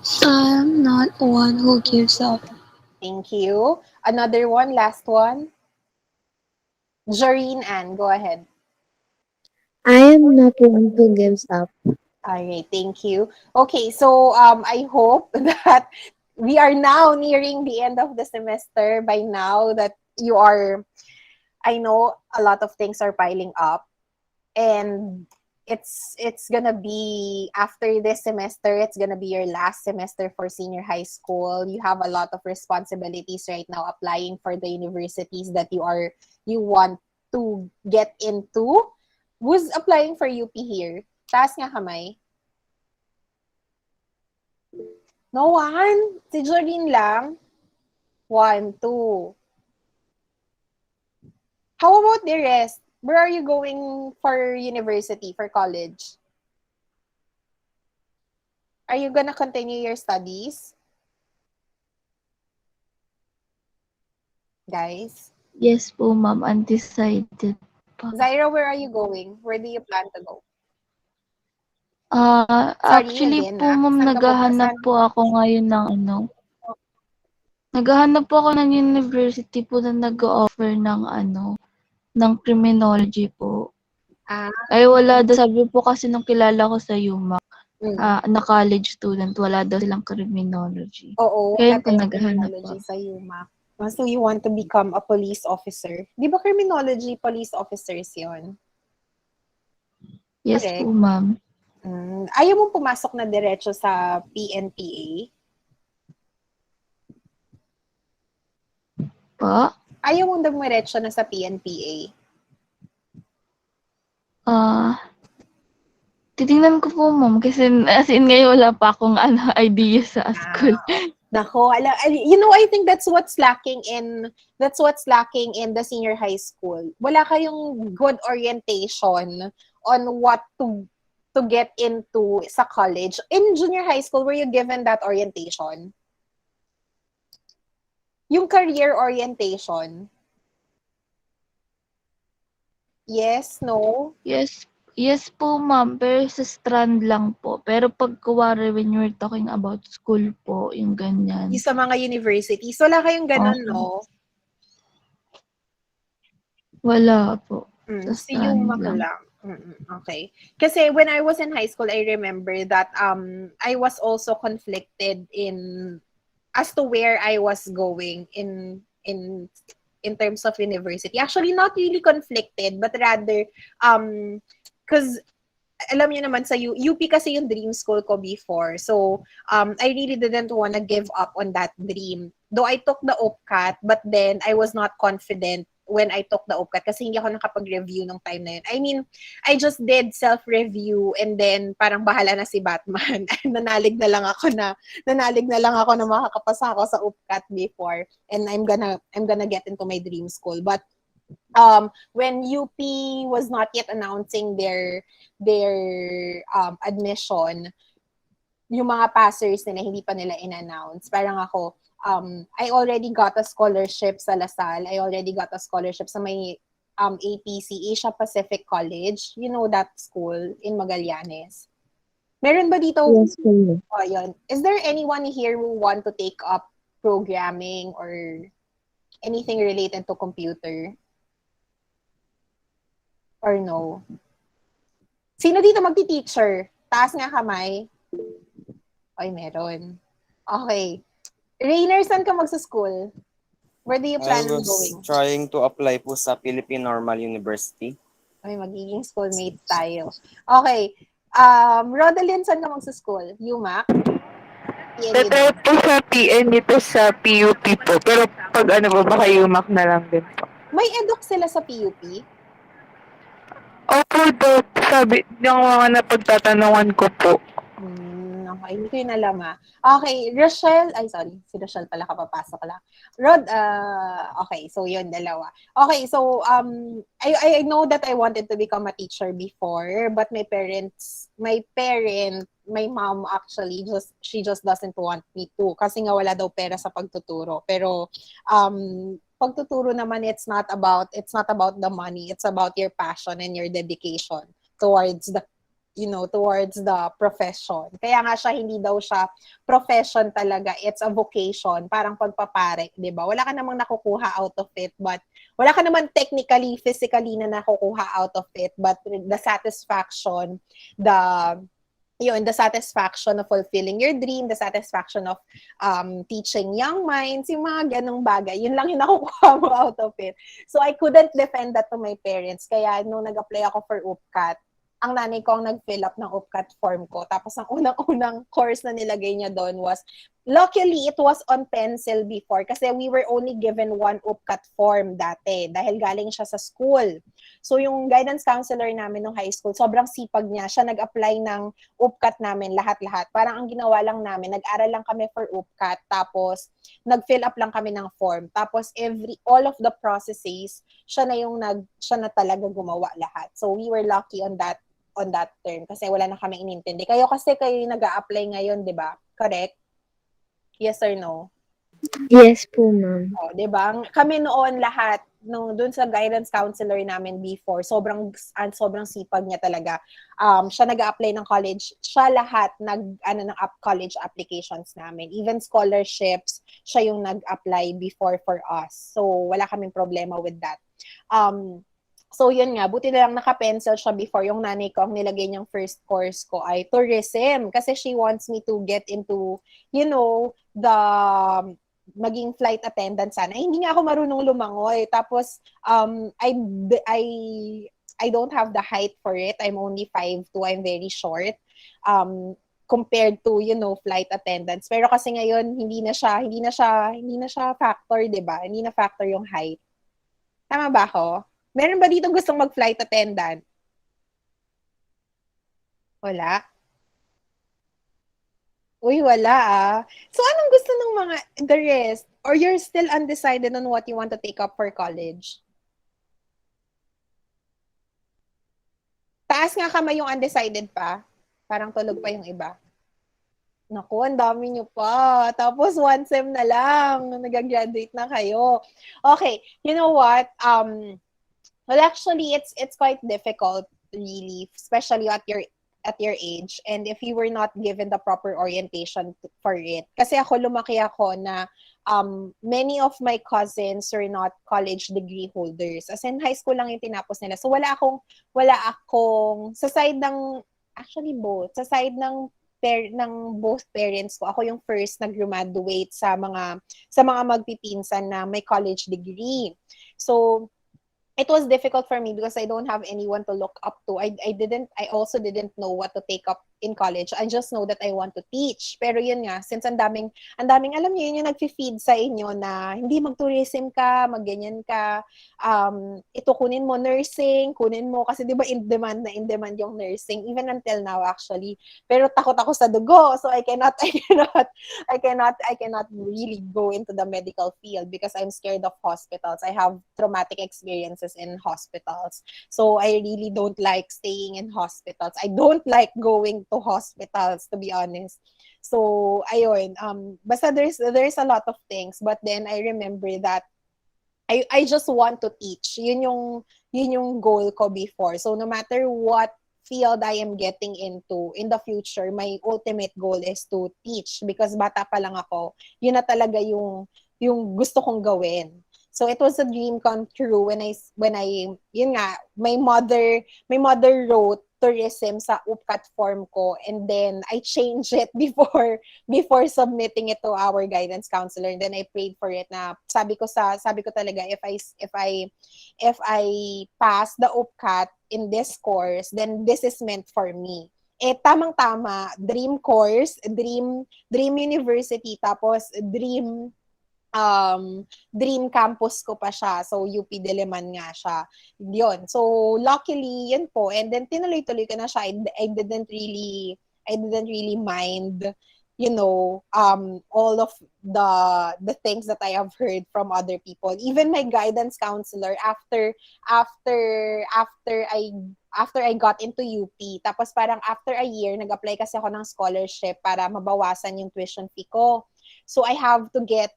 I'm not one who gives up. Thank you. Another one, last one. Joreen Ann, go ahead. I am not one who gives up. All right, thank you. Okay, so I hope that we are now nearing the end of the semester. By now that you are, I know a lot of things are piling up, and it's gonna be after this semester. It's gonna be your last semester for senior high school. You have a lot of responsibilities right now, applying for the universities that you want to get into. Who's applying for UP here? Taas nga kamay. No one? Si Joreen lang? One, two. How about the rest? Where are you going for university, for college? Are you gonna continue your studies, guys? Yes po, ma'am. Undecided pa. Zaira, where are you going? Where do you plan to go? Sorry, Actually again po, na. ma'am, Saan ka naghahanap saan? po ako ngayon ng ano, naghahanap po ako ng university po na nag-o-offer ng ano, ng criminology po. Ah, Ay wala daw, sabi po kasi nung kilala ko sa UMAC, mm. na college student, wala daw silang criminology. Oo, Kaya wala yun po, tayong naghahanap po criminology ako. sa UMAC. So you want to become a police officer? Di ba criminology police officers yon? Yes po, Correct? ma'am. Ayaw mong pumasok na diretso sa PNPA? Pa? Ayaw mong dumiretso na sa PNPA? Ah, titingnan ko po, ma'am, kasi as in ngayon wala pa akong ano, idea sa school. Nako, you know, I think that's what's lacking in the senior high school. Wala kayong good orientation on what to get into sa college. In junior high school, were you given that orientation? Yung career orientation? Yes, no? Yes po, ma'am, pero sa strand lang po. Pero pag kunwari when you're talking about school po, yung ganyan. Yung sa mga universities, wala kayong ganun, no? Wala po. Sa Si strand Yumak lang. lang. Okay. Kasi when I was in high school, I remember that I was also conflicted in as to where I was going in terms of university. Actually, not really conflicted, but rather because alam niyo naman sa UP kasi yung dream school ko before. So, I really didn't wanna give up on that dream. Though I took the OPCAT, but then I was not confident when I took the OPCAT kasi hindi ako nakapag-review nung time na yun. I mean, I just did self-review and then parang bahala na si Batman. Nanalig na lang ako na makakapasa ako sa OPCAT before and I'm gonna get into my dream school. But when UP was not yet announcing their admission, yung mga passers nila hindi pa nila in-announce. Parang ako, I already got a scholarship sa LaSalle. I already got a scholarship sa may APC, Asia Pacific College. You know that school in Magallanes. Meron ba dito? Yes po. Oh, yun. Is there anyone here who want to take up programming or anything related to computer? Or no? Sino dito magti-teacher? Taas nga kamay. Ay, meron. Okay. Rainer, saan ka magsa-school? Where do you I plan on was going? trying to apply po sa Philippine Normal University. Ay, magiging schoolmates tayo. Okay. Rodalyn, saan ka magsa-school? UMAC? PNU Tatry din? po sa PN dito sa PUP po. Pero pag ano po, baka UMAC na lang din po. May eduk sila sa PUP? Opo, Dok. Sabi ng mga napagtatanungan ko po. Okay, hindi ko yun alam Okay, Rochelle, ay sorry, si Rochelle pala kapapasok lang. Rod, okay, so yun, dalawa. Okay, so I know that I wanted to become a teacher before, but my mom actually she just doesn't want me to kasi nga wala daw pera sa pagtuturo. Pero pagtuturo naman it's not about the money, it's about your passion and your dedication towards towards the profession. Kaya nga siya, hindi daw siya profession talaga. It's a vocation. Parang pagpapare, di ba? Wala ka namang nakukuha out of it, but wala ka naman technically, physically na nakukuha out of it, but the satisfaction, the satisfaction of fulfilling your dream, the satisfaction of teaching young minds, yung mga ganong bagay, yun lang yung nakukuha mo out of it. So I couldn't defend that to my parents. Kaya nung nag-apply ako for UPCAT, ang nanay ko ang nag-fill up ng UPCAT form ko. Tapos ang unang-unang course na nilagay niya doon was, luckily, it was on pencil before kasi we were only given one UPCAT form dati dahil galing siya sa school. So yung guidance counselor namin nung high school, sobrang sipag niya. Siya nag-apply ng UPCAT namin lahat-lahat. Parang ang ginawa lang namin, nag-aral lang kami for UPCAT, tapos nag-fill up lang kami ng form. Tapos all of the processes, siya na talaga gumawa lahat. So we were lucky on that term kasi wala na kami inintindi. Kayo nag-a-apply ngayon, 'di ba? Correct? Yes or no? Yes po, ma'am. Oh, 'di ba? Kami noon lahat doon sa guidance counselor namin before, sobrang sipag niya talaga. Siya nag-a-apply ng college, siya lahat college applications namin. Even scholarships, siya yung nag-apply before for us. So wala kaming problema with that. So, yun nga, buti na lang naka-pencil siya before. Yung nanay ko, ang nilagay niyang first course ko ay tourism. Kasi she wants me to get into, the maging flight attendant sana. Hindi nga ako marunong lumangoy. Tapos, I don't have the height for it. I'm only 5'2". I'm very short. Compared to, flight attendants. Pero kasi ngayon, hindi na siya factor, 'di ba? Hindi na factor yung height. Tama ba ako? Meron ba dito gustong mag-flight attendant? Wala? Uy, wala ah. So, anong gusto ng the rest? Or you're still undecided on what you want to take up for college? Taas nga kamay yung undecided pa. Parang tulog pa yung iba. Naku, ang dami nyo pa. Tapos, one sem na lang. Nag-graduate na kayo. Okay, you know what? Well, actually, it's quite difficult, really, especially at your age, and if you were not given the proper orientation for it. Kasi lumaki ako na many of my cousins were not college degree holders. As in, high school lang yung tinapos nila. So, wala akong, sa side ng, actually both, sa side ng both parents ko, ako yung first na graduate sa mga magpipinsan na may college degree. So, it was difficult for me because I don't have anyone to look up to. I also didn't know what to take up in college. I just know that I want to teach. Pero yun nga, since ang daming alam niyo, yun yung nag-feed sa inyo na hindi mag-tourism ka, mag-ganyan ka, ito kunin mo nursing, kunin mo, kasi di ba in demand yung nursing, even until now actually. Pero takot ako sa dugo, so I cannot really go into the medical field because I'm scared of hospitals. I have traumatic experiences in hospitals. So I really don't like staying in hospitals. I don't like going to hospitals, to be honest. So ayun, basta there's a lot of things, but then I remember that I just want to teach. Yun yung goal ko before. So no matter what field I am getting into in the future, my ultimate goal is to teach because bata pa lang ako. Yun na talaga yung gusto kong gawin. So it was a dream come true when I yun nga, my mother wrote tourism sa UPCAT form ko, and then I changed it before submitting it to our guidance counselor, and then I prayed for it na sabi ko talaga if I pass the UPCAT in this course, then this is meant for me. Tamang-tama, dream course, dream university, tapos dream campus ko pa siya. So, UP Diliman nga siya. Yun. So, luckily, yun po. And then, tinuloy-tuloy ko na siya. I didn't really mind, all of the things that I have heard from other people. Even my guidance counselor, after I got into UP, tapos parang after a year, nag-apply kasi ako ng scholarship para mabawasan yung tuition fee ko. So, I have to get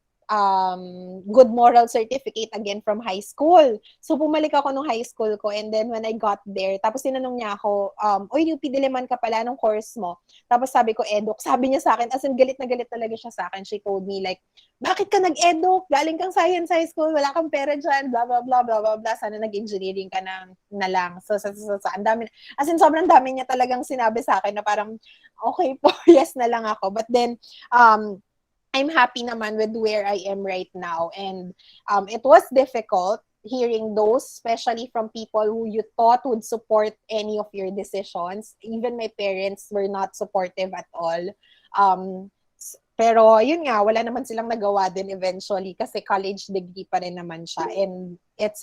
good moral certificate again from high school. So, bumalik ako nung high school ko, and then when I got there, tapos tinanong niya ako, oy, UP Diliman ka pala, anong course mo? Tapos sabi ko, eduk. Sabi niya sa akin, as in, galit na galit talaga siya sa akin. She told me like, bakit ka nag-eduk? Galing kang science high school, wala kang pera dyan, blah, blah, blah, blah, blah, blah. Sana nag-engineering ka na lang. So, ang dami, as in, sobrang dami niya talagang sinabi sa akin na parang, okay po, yes na lang ako. But then, I'm happy naman with where I am right now. And it was difficult hearing those, especially from people who you thought would support any of your decisions. Even my parents were not supportive at all. Pero yun nga, wala naman silang nagawa din eventually kasi college degree pa rin naman siya. And it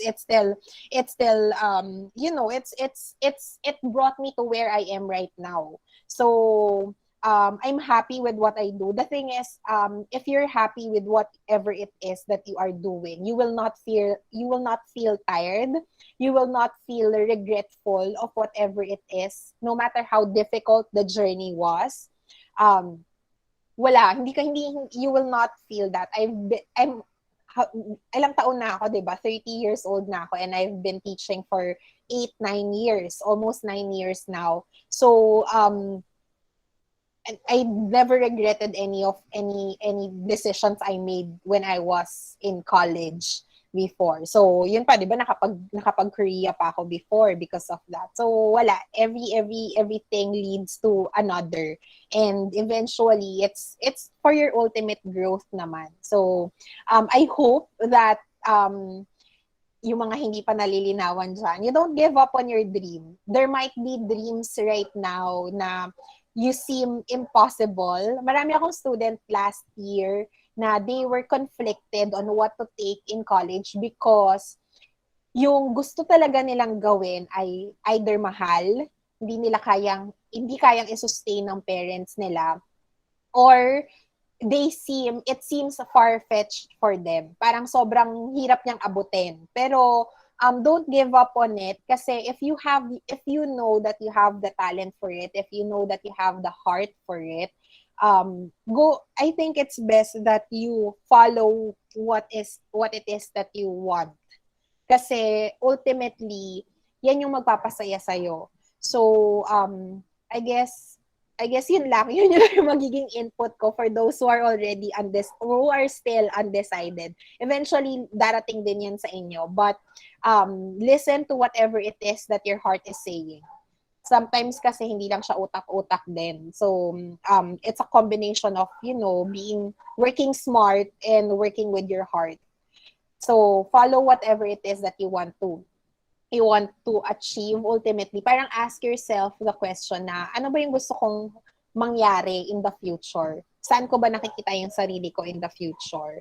brought me to where I am right now. So I'm happy with what I do. The thing is, if you're happy with whatever it is that you are doing, you will not feel tired. You will not feel regretful of whatever it is, no matter how difficult the journey was. You will not feel that. Ilang taon na ako, 'di ba? 30 years old na ako, and I've been teaching for 8-9 years, almost 9 years now. So and I never regretted any decisions I made when I was in college before. So, yun pa, 'di ba, nakapag-Korea pa ako before because of that. So, wala, everything leads to another. And eventually it's for your ultimate growth naman. So, I hope that yung mga hindi pa nalilinawan dyan, you don't give up on your dream. There might be dreams right now na you seem impossible. Marami akong student last year na they were conflicted on what to take in college because yung gusto talaga nilang gawin ay either mahal, hindi kayang i-sustain ng parents nila, or it seems far-fetched for them. Parang sobrang hirap niyang abutin. Pero don't give up on it kasi if you know that you have the talent for it, if you know that you have the heart for it, I think it's best that you follow what it is that you want. Kasi ultimately, yan yung magpapasaya sa'yo. So, I guess yun lang yung magiging input ko for those who are who are still undecided. Eventually, darating din yan sa inyo. But, listen to whatever it is that your heart is saying. Sometimes kasi hindi lang siya utak-utak din. So, it's a combination of, working smart and working with your heart. So, follow whatever it is that you want to achieve ultimately. Parang ask yourself the question na, ano ba yung gusto kong mangyari in the future? Saan ko ba nakikita yung sarili ko in the future?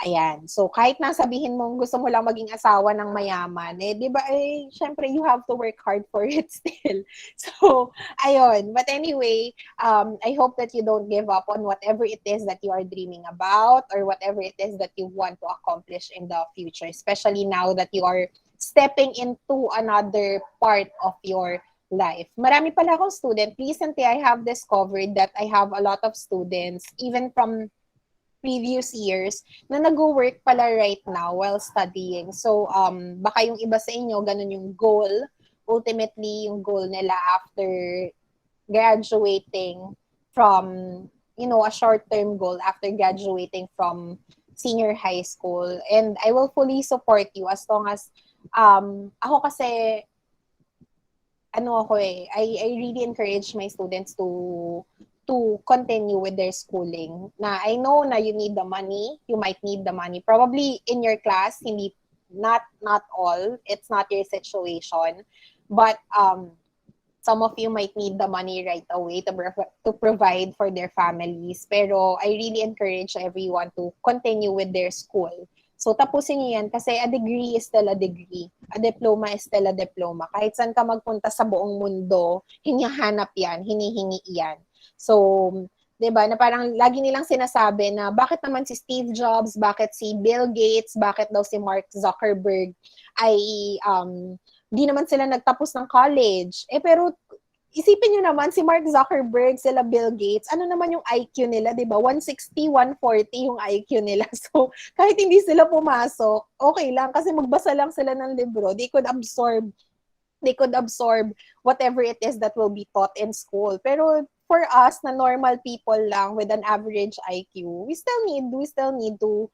Ayan. So, kahit nasabihin mong gusto mo lang maging asawa ng mayaman, di ba, syempre, you have to work hard for it still. So, ayun. But anyway, I hope that you don't give up on whatever it is that you are dreaming about or whatever it is that you want to accomplish in the future, especially now that you are stepping into another part of your life. Marami pala akong student. Recently, I have discovered that I have a lot of students, even from previous years, na nag-work pala right now while studying. So, baka yung iba sa inyo, ganun yung goal. Ultimately, yung goal nila after graduating from, a short-term goal after graduating from senior high school. And I will fully support you as long as, ako kasi, I really encourage my students to continue with their schooling. Na I know na you need the money, you might need the money. Probably in your class, not all, it's not your situation. But some of you might need the money right away to provide for their families. Pero I really encourage everyone to continue with their school. So tapusin niyo yan kasi a degree is still a degree. A diploma is still a diploma. Kahit saan ka magpunta sa buong mundo, hinihanap yan, hinihingi yan. So, 'di ba, na parang lagi nilang sinasabi na bakit naman si Steve Jobs, bakit si Bill Gates, bakit daw si Mark Zuckerberg ay di naman sila nagtapos ng college. Pero isipin nyo naman, si Mark Zuckerberg, sila Bill Gates, ano naman yung IQ nila, di ba? 160, 140 yung IQ nila. So, kahit hindi sila pumasok, okay lang. Kasi magbasa lang sila ng libro. They could absorb whatever it is that will be taught in school. Pero for us na normal people lang with an average IQ, we still need to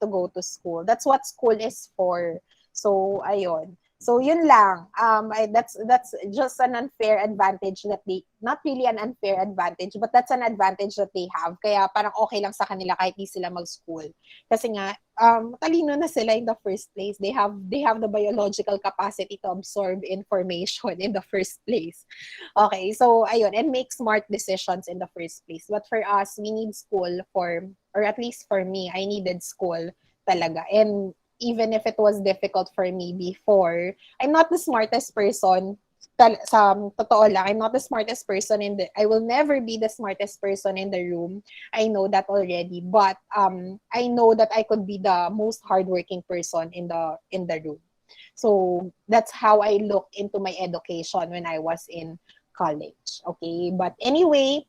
go to school. That's what school is for. So ayun. So yun lang. That's just an unfair advantage that they, not really an unfair advantage, but that's an advantage that they have. Kaya parang okay lang sa kanila kahit di sila mag-school. Kasi nga talino na sila in the first place. They have the biological capacity to absorb information in the first place. Okay, so ayun, and make smart decisions in the first place. But for us, we need school or at least for me, I needed school talaga. And even if it was difficult for me before, I'm not the smartest person. Sa totoo lang, I'm not the smartest person I will never be the smartest person in the room. I know that already. But I know that I could be the most hardworking person in the room. So that's how I looked into my education when I was in college. Okay, but anyway,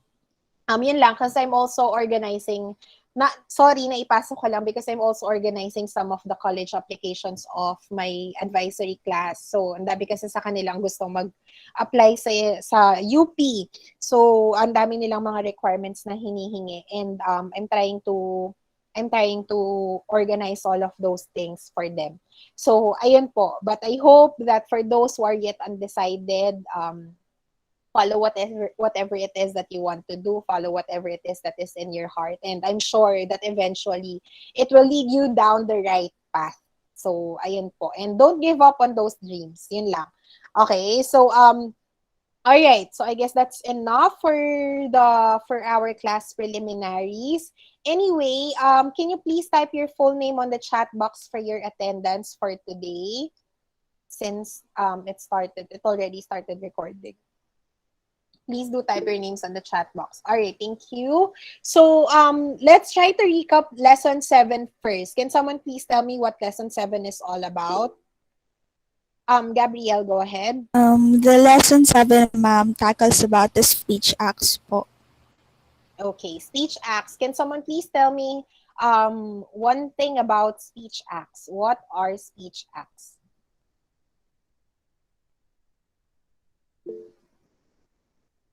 yun lang, kasi I'm also organizing, naipasok ko lang because I'm also organizing some of the college applications of my advisory class. So, ang dami kasi sa kanilang gustong mag-apply sa UP. So, ang dami nilang mga requirements na hinihingi. And I'm trying to organize all of those things for them. So, ayun po. But I hope that for those who are yet undecided, follow whatever it is that you want to do, follow whatever it is that is in your heart, and I'm sure that eventually it will lead you down the right path. So ayun po, and don't give up on those dreams. Yun lang. Okay, so all right, so I guess that's enough for our class preliminaries. Anyway, can you please type your full name on the chat box for your attendance for today, since it already started recording. Please do type your names on the chat box. All right, thank you. So let's try to recap lesson 7 first. Can someone please tell me what lesson 7 is all about? Gabrielle, go ahead. The lesson 7, ma'am, tackles about the speech acts po. Okay, speech acts. Can someone please tell me one thing about speech acts? What are speech acts?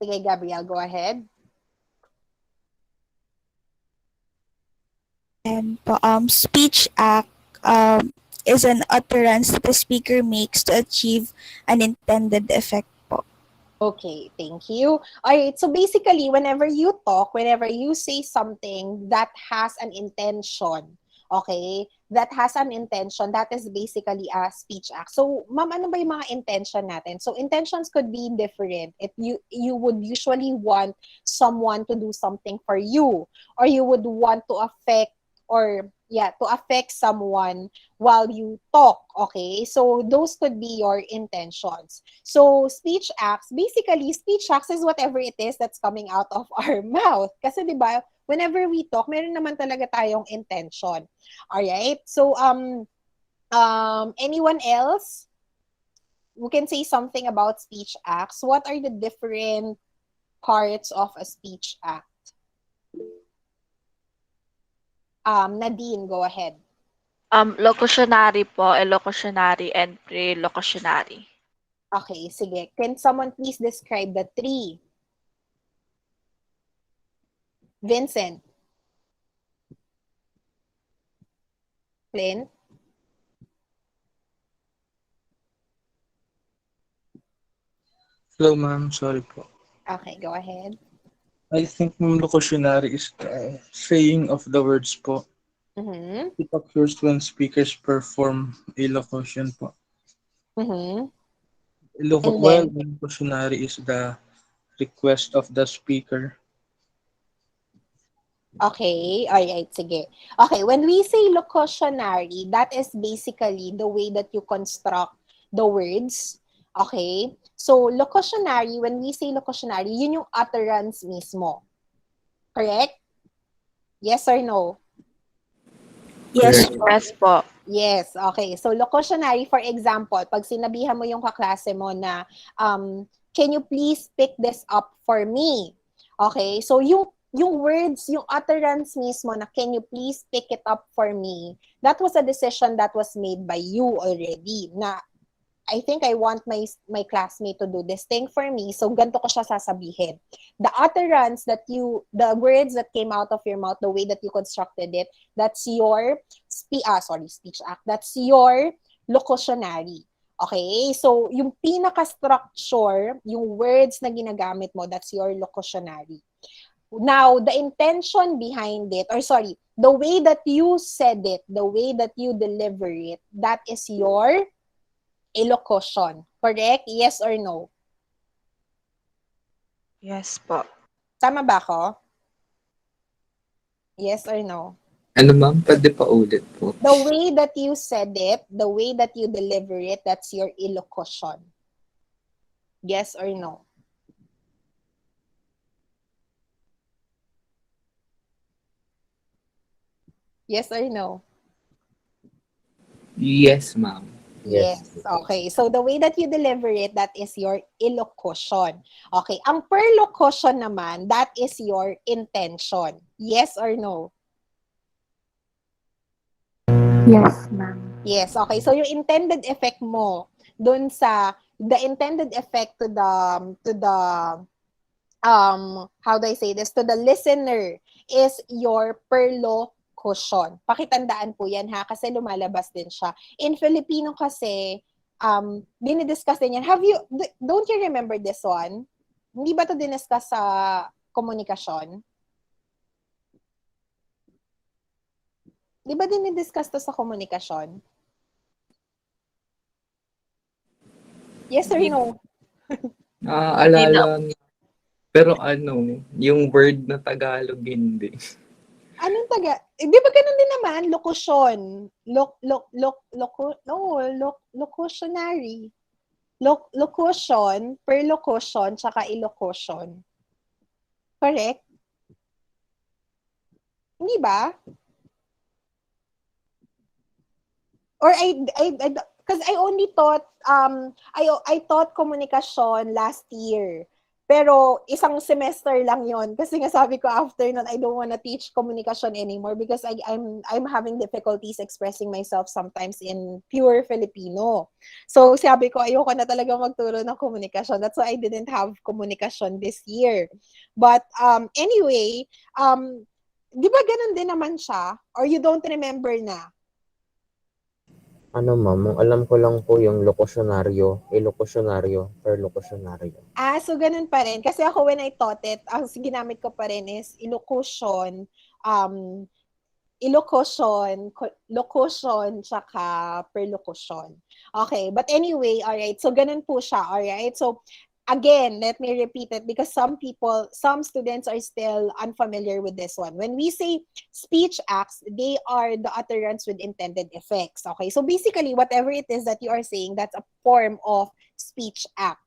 Okay, Gabrielle, go ahead. And po, speech act is an utterance that the speaker makes to achieve an intended effect po. Okay, thank you. All right, so basically, whenever you talk, whenever you say something that has an intention, okay, that is basically a speech act. So, ma'am, ano ba yung mga intention natin? So, intentions could be different. If you would usually want someone to do something for you, or you would want to affect someone while you talk, okay? So those could be your intentions. So speech acts is whatever it is that's coming out of our mouth. Kasi 'di ba, whenever we talk, meron naman talaga tayong intention. All right? So anyone else who can say something about speech acts? What are the different parts of a speech act? Nadine, go ahead. Locutionary po, elocutionary, and pre-locutionary. Okay, sige. Can someone please describe the three? Vincent. Clint. Hello, ma'am. Sorry po. Okay, go ahead. I think locutionary is the saying of the words po. Mm-hmm. It occurs when speakers perform elocution po. Mm-hmm. While locutionary is the request of the speaker. Okay, alright, sige. Okay, when we say locutionary, that is basically the way that you construct the words. Okay? So, locutionary, when we say locutionary, yun yung utterance mismo. Correct? Yes or no? Yes. Yes po. Yes, okay. So, locutionary, for example, pag sinabihan mo yung kaklase mo na Can you please pick this up for me? Okay, so yung words, yung utterance mismo na can you please pick it up for me, that was a decision that was made by you already, na I think I want my classmate to do this thing for me, so ganito ko siya sasabihin. The utterance that the words that came out of your mouth, the way that you constructed it, that's your speech act. That's your locutionary. Okay? So, yung pinaka-structure, yung words na ginagamit mo, that's your locutionary. Now, the intention behind it, the way that you said it, the way that you deliver it, that is your elocution. Correct? Yes or no? Yes po. Tama ba ako? Yes or no? Ano ma'am, pwede pa ulit po. The way that you said it, the way that you deliver it, that's your elocution. Yes or no? Yes or no? Yes ma'am. Yes. Okay. So, the way that you deliver it, that is your elocution. Okay. Ang perlocution naman, that is your intention. Yes or no? Yes, ma'am. Yes. Okay. So, yung intended effect mo, dun sa, the intended effect to the, how do I say this, to the listener is your perlocution. Pakitandaan po yan ha, kasi lumalabas din siya. In Filipino kasi, dinidiscuss din yan. Don't you remember this one? Hindi ba ito diniscuss sa komunikasyon? Di ba dinidiscuss to sa komunikasyon? Yes or no? Alala niya. Pero yung word na Tagalog hindi. Anong di ba ganun din naman? Locution. Locutionary. Locution, perlocution, tsaka elocution. Correct? Hindi ba? Or because I only taught I taught komunikasyon last year. Pero isang semester lang yon kasi nga sabi ko after nun I don't wanna teach komunikasyon anymore because I'm having difficulties expressing myself sometimes in pure Filipino. So sabi ko ayoko na talaga magturo ng komunikasyon. That's why I didn't have komunikasyon this year. But anyway, di ba ganun din naman siya? Or you don't remember na? Ano ma'am, alam ko lang po yung lokusyonaryo, elokusyonaryo, perlokusyonaryo. So ganun pa rin. Kasi ako when I taught it, ang ginamit ko pa rin is elocution, locution, tsaka perlocution. Okay, but anyway, alright. So ganun po siya, alright? So again, let me repeat it because some students are still unfamiliar with this one. When we say speech acts, they are the utterance with intended effects. Okay, so basically, whatever it is that you are saying, that's a form of speech act.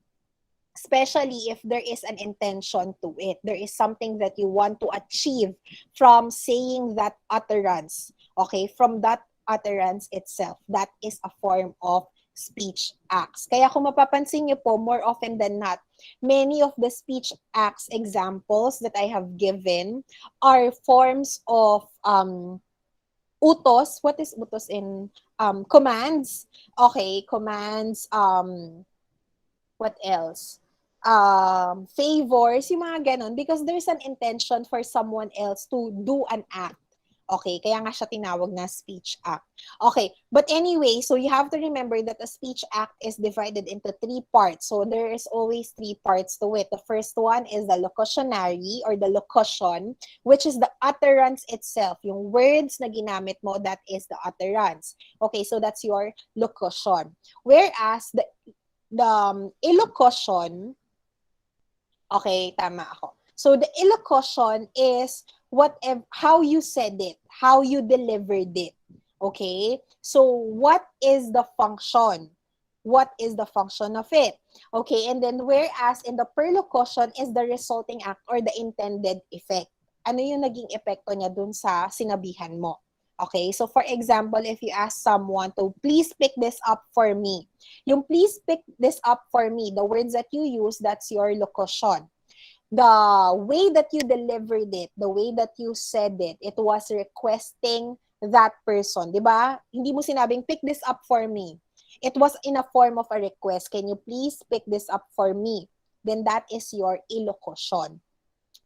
Especially if there is an intention to it. There is something that you want to achieve from saying that utterance. Okay, from that utterance itself. That is a form of speech acts. Kaya kung mapapansin niyo po, more often than not, many of the speech acts examples that I have given are forms of utos. What is utos in commands? Okay, commands, what else? Favors, yung mga ganon, because there's an intention for someone else to do an act. Okay, kaya nga siya tinawag na speech act. Okay, but anyway, so you have to remember that a speech act is divided into 3 parts. So there is always 3 parts to it. The first one is the locutionary or the locution, which is the utterance itself. Yung words na ginamit mo, that is the utterance. Okay, so that's your locution. Whereas the elocution, okay, tama ako. So the elocution is how you said it, how you delivered it. Okay? So what is the function? What is the function of it? Okay, and then whereas in the perlocution is the resulting act or the intended effect. Ano yung naging epekto niya dun sa sinabihan mo? Okay? So for example, if you ask someone to please pick this up for me, yung please pick this up for me, the words that you use, that's your locution. The way that you delivered it, the way that you said it, it was requesting that person, di ba? Hindi mo sinabing, pick this up for me. It was in a form of a request. Can you please pick this up for me? Then that is your illocution.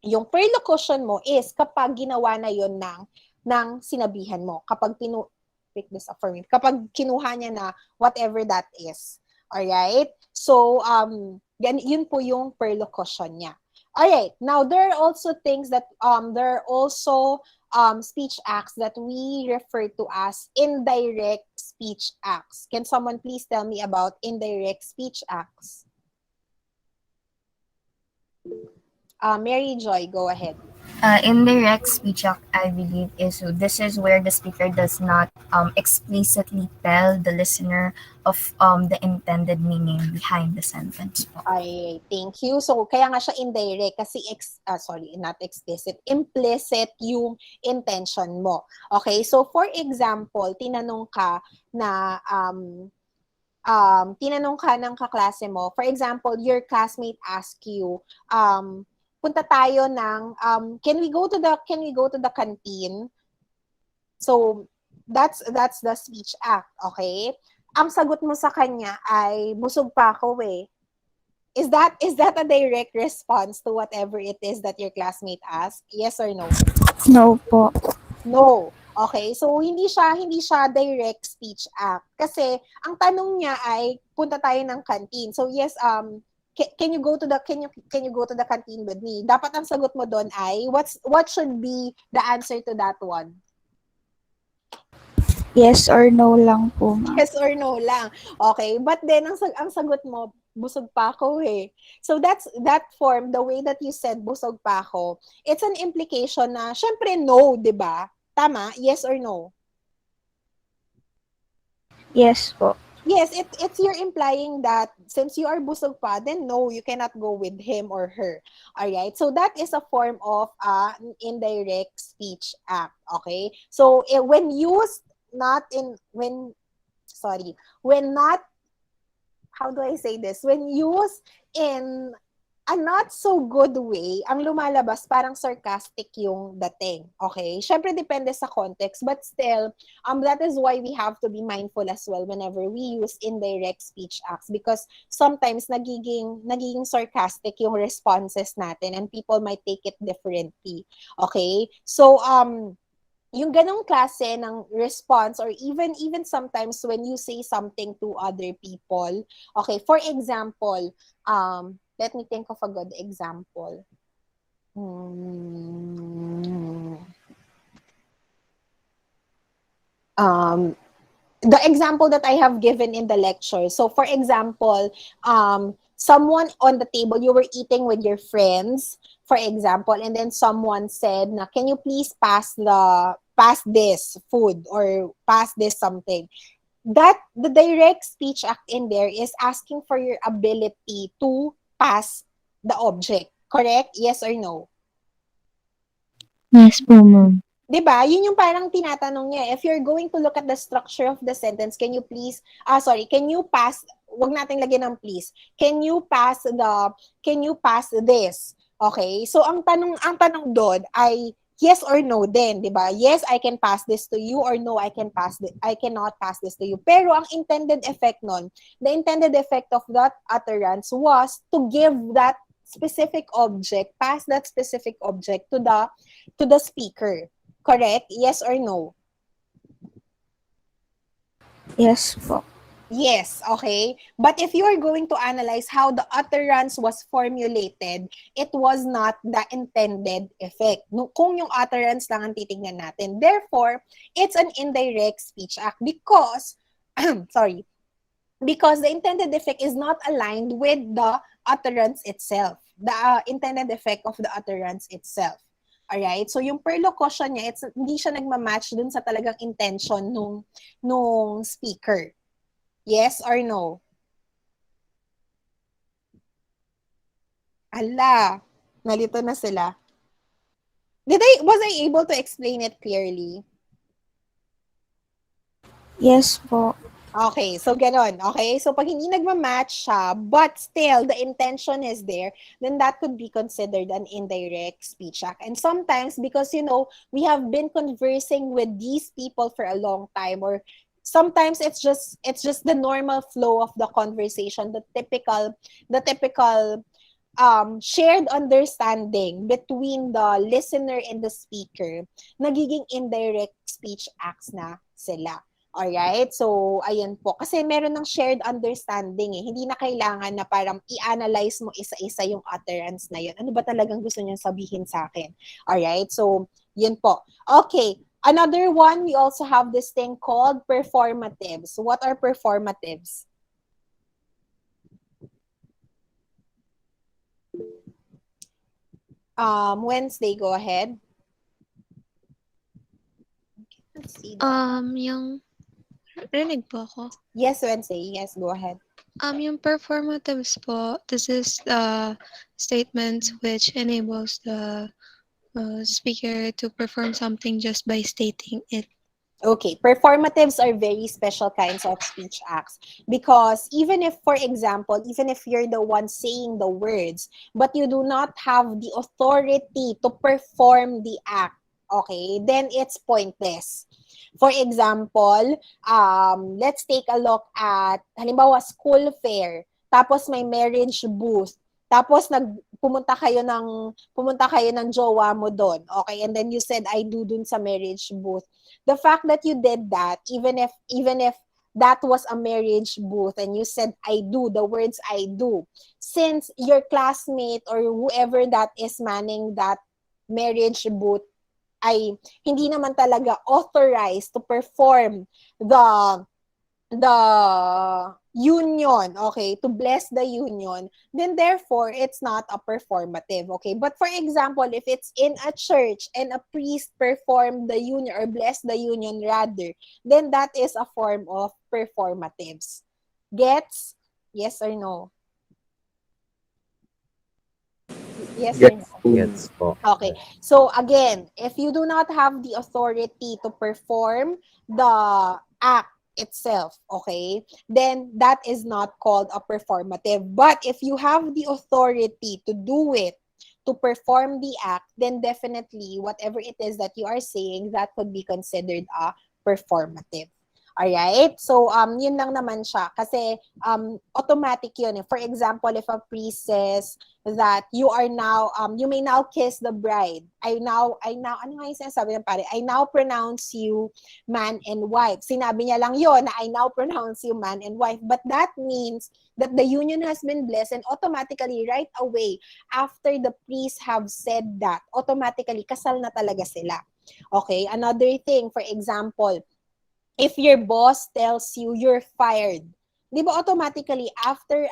Yung perlocution mo is kapag ginawa na yon ng sinabihan mo. Kapag pick this up for me. Kapag kinuha niya na whatever that is. Alright? So, yun po yung perlocution niya. Alright, now there are also things that, there are also speech acts that we refer to as indirect speech acts. Can someone please tell me about indirect speech acts? Mary Joy, go ahead. Indirect speech act, I believe, this is where the speaker does not explicitly tell the listener of the intended meaning behind the sentence. Ay, thank you. So, kaya nga siya indirect kasi, not explicit, implicit yung intention mo. Okay, so for example, tinanong ka ng kaklase mo. For example, your classmate ask you, punta tayo ng can we go to the canteen? So that's the speech act, okay? Ang sagot mo sa kanya ay busog pa ako eh. Is that a direct response to whatever it is that your classmate asked? Yes or no? No po. No. Okay, so hindi siya direct speech act kasi ang tanong niya ay punta tayo ng canteen. So yes, can you go to the canteen with me? Dapat ang sagot mo doon ay what should be the answer to that one? Yes or no lang po, ma'am. Yes or no lang. Okay, but then ang sagot mo, busog pa ako eh. So that form, the way that you said busog pa ako, it's an implication na syempre no, 'di ba? Tama? Yes or no? Yes po. Yes, it's you're implying that since you are busog pa, then no, you cannot go with him or her. Alright? So that is a form of indirect speech act. Okay? So when used how do I say this? When used in a not so good way, ang lumalabas parang sarcastic yung dating. Okay? Syempre depende sa context, but still, that is why we have to be mindful as well whenever we use indirect speech acts because sometimes nagiging sarcastic yung responses natin and people might take it differently. Okay? So, yung ganong klase ng response or even sometimes when you say something to other people, okay, for example, let me think of a good example. The example that I have given in the lecture. So, for example, someone on the table, you were eating with your friends, for example, and then someone said, na, can you please pass this food or pass this something? That the direct speech act in there is asking for your ability to pass the object. Correct? Yes or no? Yes po, ma'am. Diba? Yun yung parang tinatanong niya. If you're going to look at the structure of the sentence, can you pass, wag natin lagyan ng please. Can you pass this? Okay? So, ang tanong doon ay yes or no din, diba? Yes, I can pass this to you or no, I cannot pass this to you. Pero ang intended effect nun, the intended effect of that utterance was to give that specific object, pass that specific object to the speaker. Correct? Yes or no? Yes po. Yes, okay. But if you are going to analyze how the utterance was formulated, it was not the intended effect. Kung yung utterance lang ang titingnan natin. Therefore, it's an indirect speech act because, because the intended effect is not aligned with the utterance itself. The intended effect of the utterance itself. Alright? So, yung perlocution niya, hindi siya nagmamatch dun sa talagang intention nung speaker. Yes or no? Ala, nalito na sila. Was I able to explain it clearly? Yes po. Okay, so ganon. Okay, so pag hindi nagma-match siya, but still the intention is there, then that could be considered an indirect speech act. And sometimes, because we have been conversing with these people for a long time, or sometimes it's just the normal flow of the conversation, the typical shared understanding between the listener and the speaker, nagiging indirect speech acts na sila. Alright? So, ayan po. Kasi meron ng shared understanding eh. Hindi na kailangan na parang i-analyze mo isa-isa yung utterance na yun. Ano ba talagang gusto niyang sabihin sa akin? Alright? So, yun po. Okay. Another one, we also have this thing called performatives. What are performatives? Wednesday, go ahead. Let's see that. Yung, rinig po ako. Yes, Wednesday. Yes, go ahead. Yung performatives po, this is the statement which enables the speaker to perform something just by stating it. Okay, performatives are very special kinds of speech acts because even if, for example, even if you're the one saying the words, but you do not have the authority to perform the act, okay, then it's pointless. For example, let's take a look at, halimbawa, school fair, tapos may marriage booth, tapos pumunta kayo ng jowa mo doon, okay, and then you said I do dun sa marriage booth. The fact that you did that, even if that was a marriage booth and you said I do, the words I do, since your classmate or whoever that is manning that marriage booth ay hindi naman talaga authorized to perform the union, okay, to bless the union, then therefore it's not a performative, okay? But for example, if it's in a church and a priest performed the union or bless the union rather, then that is a form of performatives. Gets? Yes or no? Yes or no? Gets po. Okay. So again, if you do not have the authority to perform the act itself, okay, then that is not called a performative. But if you have the authority to do it, to perform the act, then definitely whatever it is that you are saying, that could be considered a performative. Alright? So, yun lang naman siya. Kasi, automatic yun. For example, if a priest says that you are now, you may now kiss the bride. Ano nga yung sinasabi ng pare? I now pronounce you man and wife. Sinabi niya lang yun na I now pronounce you man and wife. But that means that the union has been blessed and automatically right away after the priest have said that, automatically kasal na talaga sila. Okay? Another thing, for example, if your boss tells you you're fired, di ba automatically after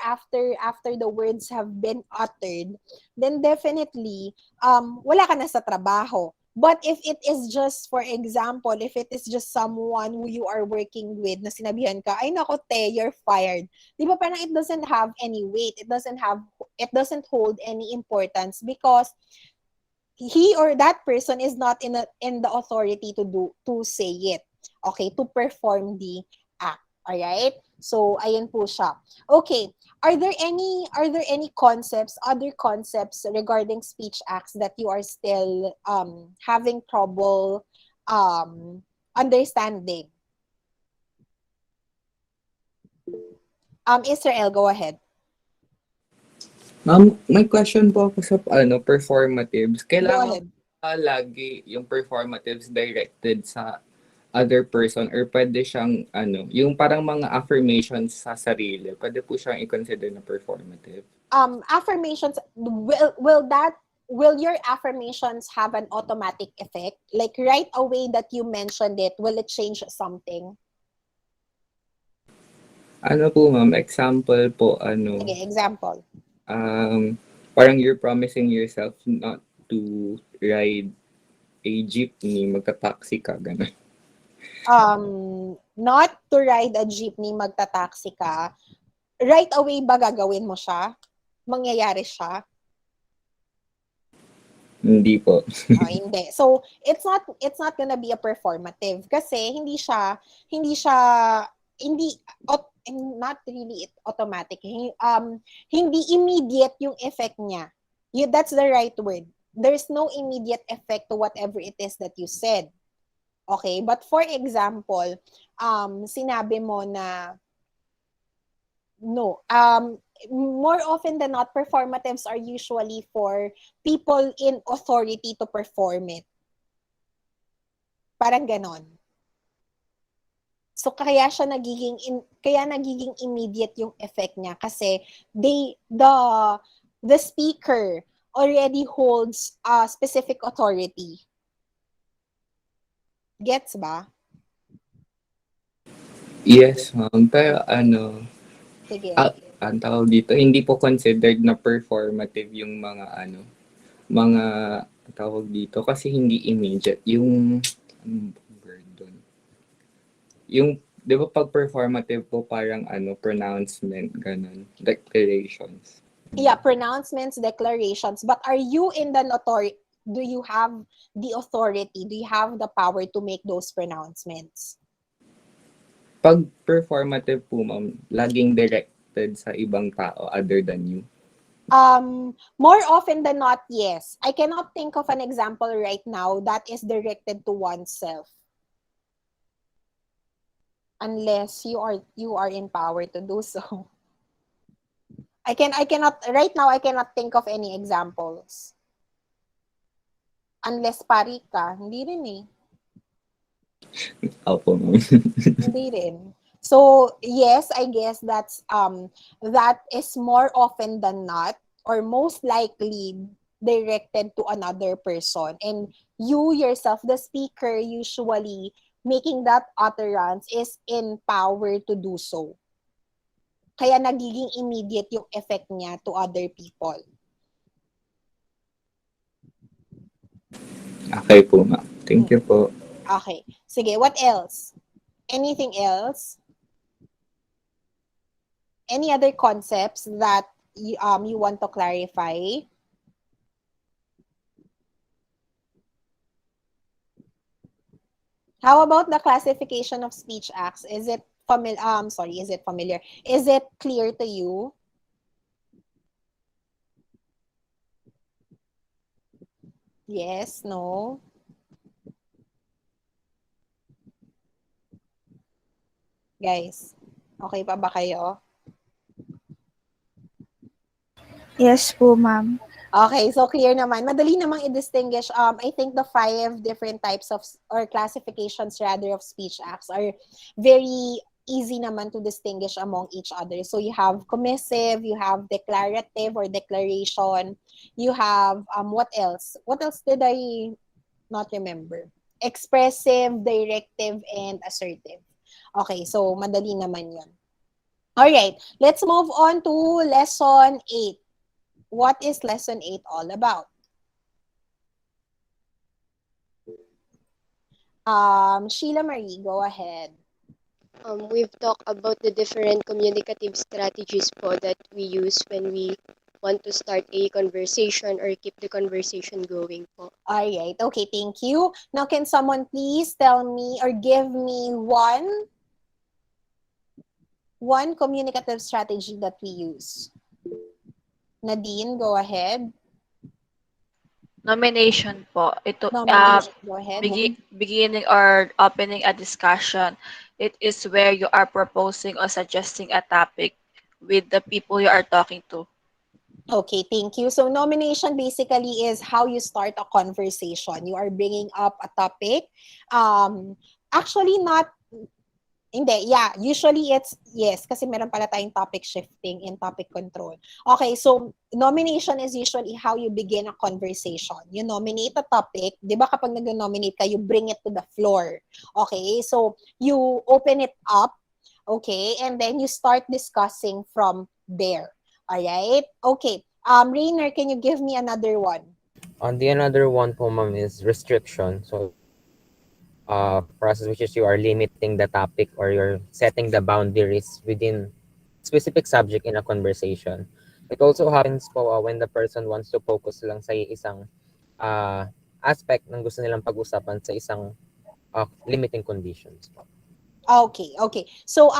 the words have been uttered, then definitely wala ka na sa trabaho. But if it is just, for example, if it is just someone who you are working with na sinabihan ka, ay nako te, you're fired. Di ba parang it doesn't have any weight, it doesn't hold any importance because he or that person is not in the authority to say it. Okay, to perform the act. All right? So, ayan po siya. Okay, are there any other concepts regarding speech acts that you are still having trouble understanding? Israel, go ahead. Ma'am, may question po ako sa performatives. Go Kailangan ahead. lagi yung performatives directed sa other person or pwede siyang yung parang mga affirmations sa sarili, pwede po siyang i-consider na performative? Affirmations, will your affirmations have an automatic effect? Like right away that you mentioned it, will it change something? Ano po ma'am, example po Okay, example. Parang you're promising yourself not to ride a jeepney, magta-taxi ka, gano'n. Not to ride a jeepney, magta-taxi ka, right away ba gagawin mo siya? Mangyayari siya? Hindi po. Oh, hindi. So, it's not gonna be a performative kasi hindi not really automatic. Hindi immediate yung effect niya. That's the right word. There's no immediate effect to whatever it is that you said. Okay? But for example, sinabi mo na no. More often than not, performatives are usually for people in authority to perform it. Parang ganon. So kaya nagiging immediate yung effect niya kasi the speaker already holds a specific authority. Gets ba? Yes, ma'am. Pero Sige. ang tawag dito, hindi po considered na performative yung mga tawag dito kasi hindi immediate. Yung, anong word doon? Yung, di ba pag performative po parang pronouncement, ganun, declarations. Yeah, pronouncements, declarations. But are you in the authority? Do you have the authority? Do you have the power to make those pronouncements? Pag performative po, ma'am, laging directed sa ibang tao other than you. More often than not, yes. I cannot think of an example right now that is directed to oneself. Unless you are in power to do so. I cannot right now I cannot think of any examples. Unless pari ka, hindi rin eh. Opo, ma'am. Hindi rin. So, yes, I guess that is more often than not or most likely directed to another person. And you yourself, the speaker, usually making that utterance is in power to do so. Kaya nagiging immediate yung effect niya to other people. Okay po, ma'am. Thank you po. Okay. Sige, what else? Anything else? Any other concepts that you want to clarify? How about the classification of speech acts? Is it familiar? Is it clear to you? Yes, no? Guys, okay pa ba kayo? Yes po, ma'am. Okay, so clear naman. Madali namang i-distinguish. I think the 5 different types of, or classifications rather, of speech acts are very easy naman to distinguish among each other. So you have commissive, you have declarative or declaration, you have, what else? What else did I not remember? Expressive, directive, and assertive. Okay, so madali naman yun. Alright, let's move on to lesson 8. What is lesson 8 all about? Sheila Marie, go ahead. We've talked about the different communicative strategies po that we use when we want to start a conversation or keep the conversation going po. Alright, okay, thank you. Now, can someone please tell me or give me one communicative strategy that we use? Nadine, go ahead. Nomination po. Ito, Nomination, go ahead. beginning or opening a discussion. It is where you are proposing or suggesting a topic with the people you are talking to. Okay, thank you. So nomination basically is how you start a conversation. You are bringing up a topic. Actually not, hindi, yeah, usually it's, yes, kasi meron pala tayong topic shifting and topic control. Okay, so nomination is usually how you begin a conversation. You nominate a topic, di ba kapag nag-nominate ka, you bring it to the floor. Okay, so you open it up, okay, and then you start discussing from there. Alright? Okay. Rainer, can you give me another one? The another one po, ma'am, is restriction. So, process which is you are limiting the topic or you're setting the boundaries within specific subject in a conversation. It also happens po when the person wants to focus lang sa isang aspect ng gusto nilang pag-usapan sa isang limiting conditions po. Okay, okay. So,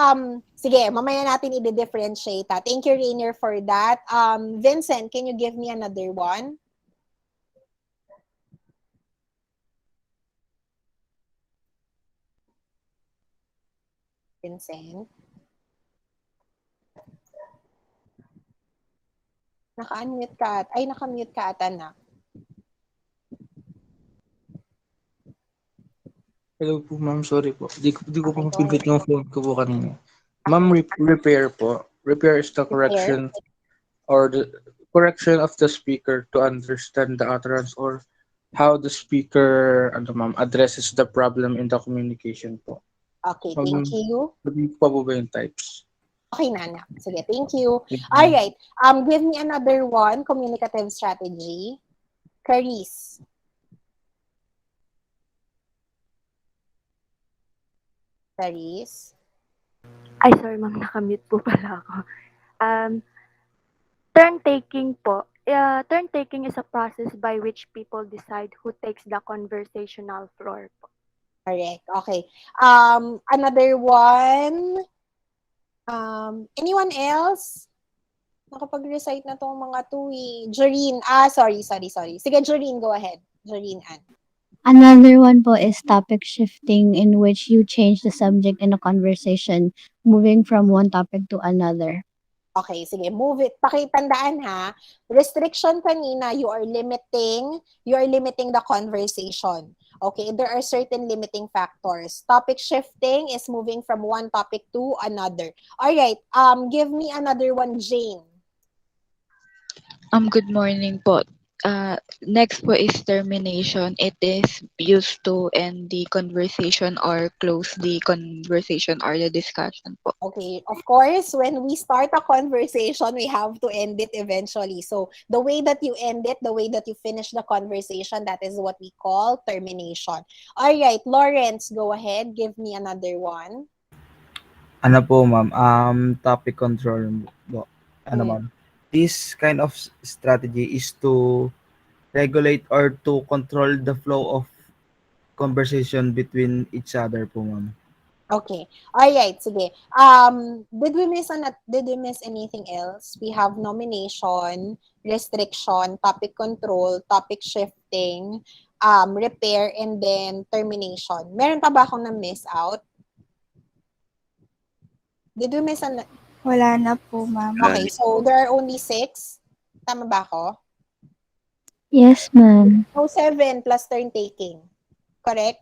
sige, mamaya natin i-differentiate. Thank you, Rainier, for that. Vincent, can you give me another one? Vincent? Naka-unmute ka. Ay, naka-mute ka ata na. Hello po, ma'am. Sorry po. Di ko Okay, po go mapindot ahead. yung phone ko po kanina. Ma'am, repair po. Repair is the Repair. correction or the correction of the speaker to understand the utterance or how the speaker addresses the problem in the communication po. Okay, thank you. Sabi ko pa po ba yung types? Okay, Nana. Sige, thank you. Thank you. All right. Give me another one, communicative strategy. Caris. Caris. Ay, sorry ma'am, nakamute po pala ako. Turn taking po. Turn taking is a process by which people decide who takes the conversational floor po. Correct. Okay. Another one. Anyone else? Nakapag-recite na tong mga to eh. Joreen. Sorry. Sige, Joreen, go ahead. Joreen Ann. Another one po is topic shifting, in which you change the subject in a conversation, moving from one topic to another. Okay, sige, move it. Pakitandaan ha, restriction kanina, you are limiting the conversation. Okay, there are certain limiting factors. Topic shifting is moving from one topic to another. All right, give me another one, Jane. Good morning po. Next po is termination. It is used to end the conversation or close the conversation or the discussion po. Okay, of course, when we start a conversation, we have to end it eventually. So, the way that you end it, the way that you finish the conversation, that is what we call termination. All right, Lawrence, go ahead. Give me another one. Ano po, ma'am? Topic control po. Ma'am? This kind of strategy is to regulate or to control the flow of conversation between each other po, ma'am. Okay. All right, sige. Did we miss anything else? We have nomination, restriction, topic control, topic shifting, repair, and then termination. Meron pa ba akong na-miss out? Did we miss Wala na po, ma'am. Okay, so there are only 6. Tama ba ako? Yes, ma'am. So 7 plus turn taking. Correct?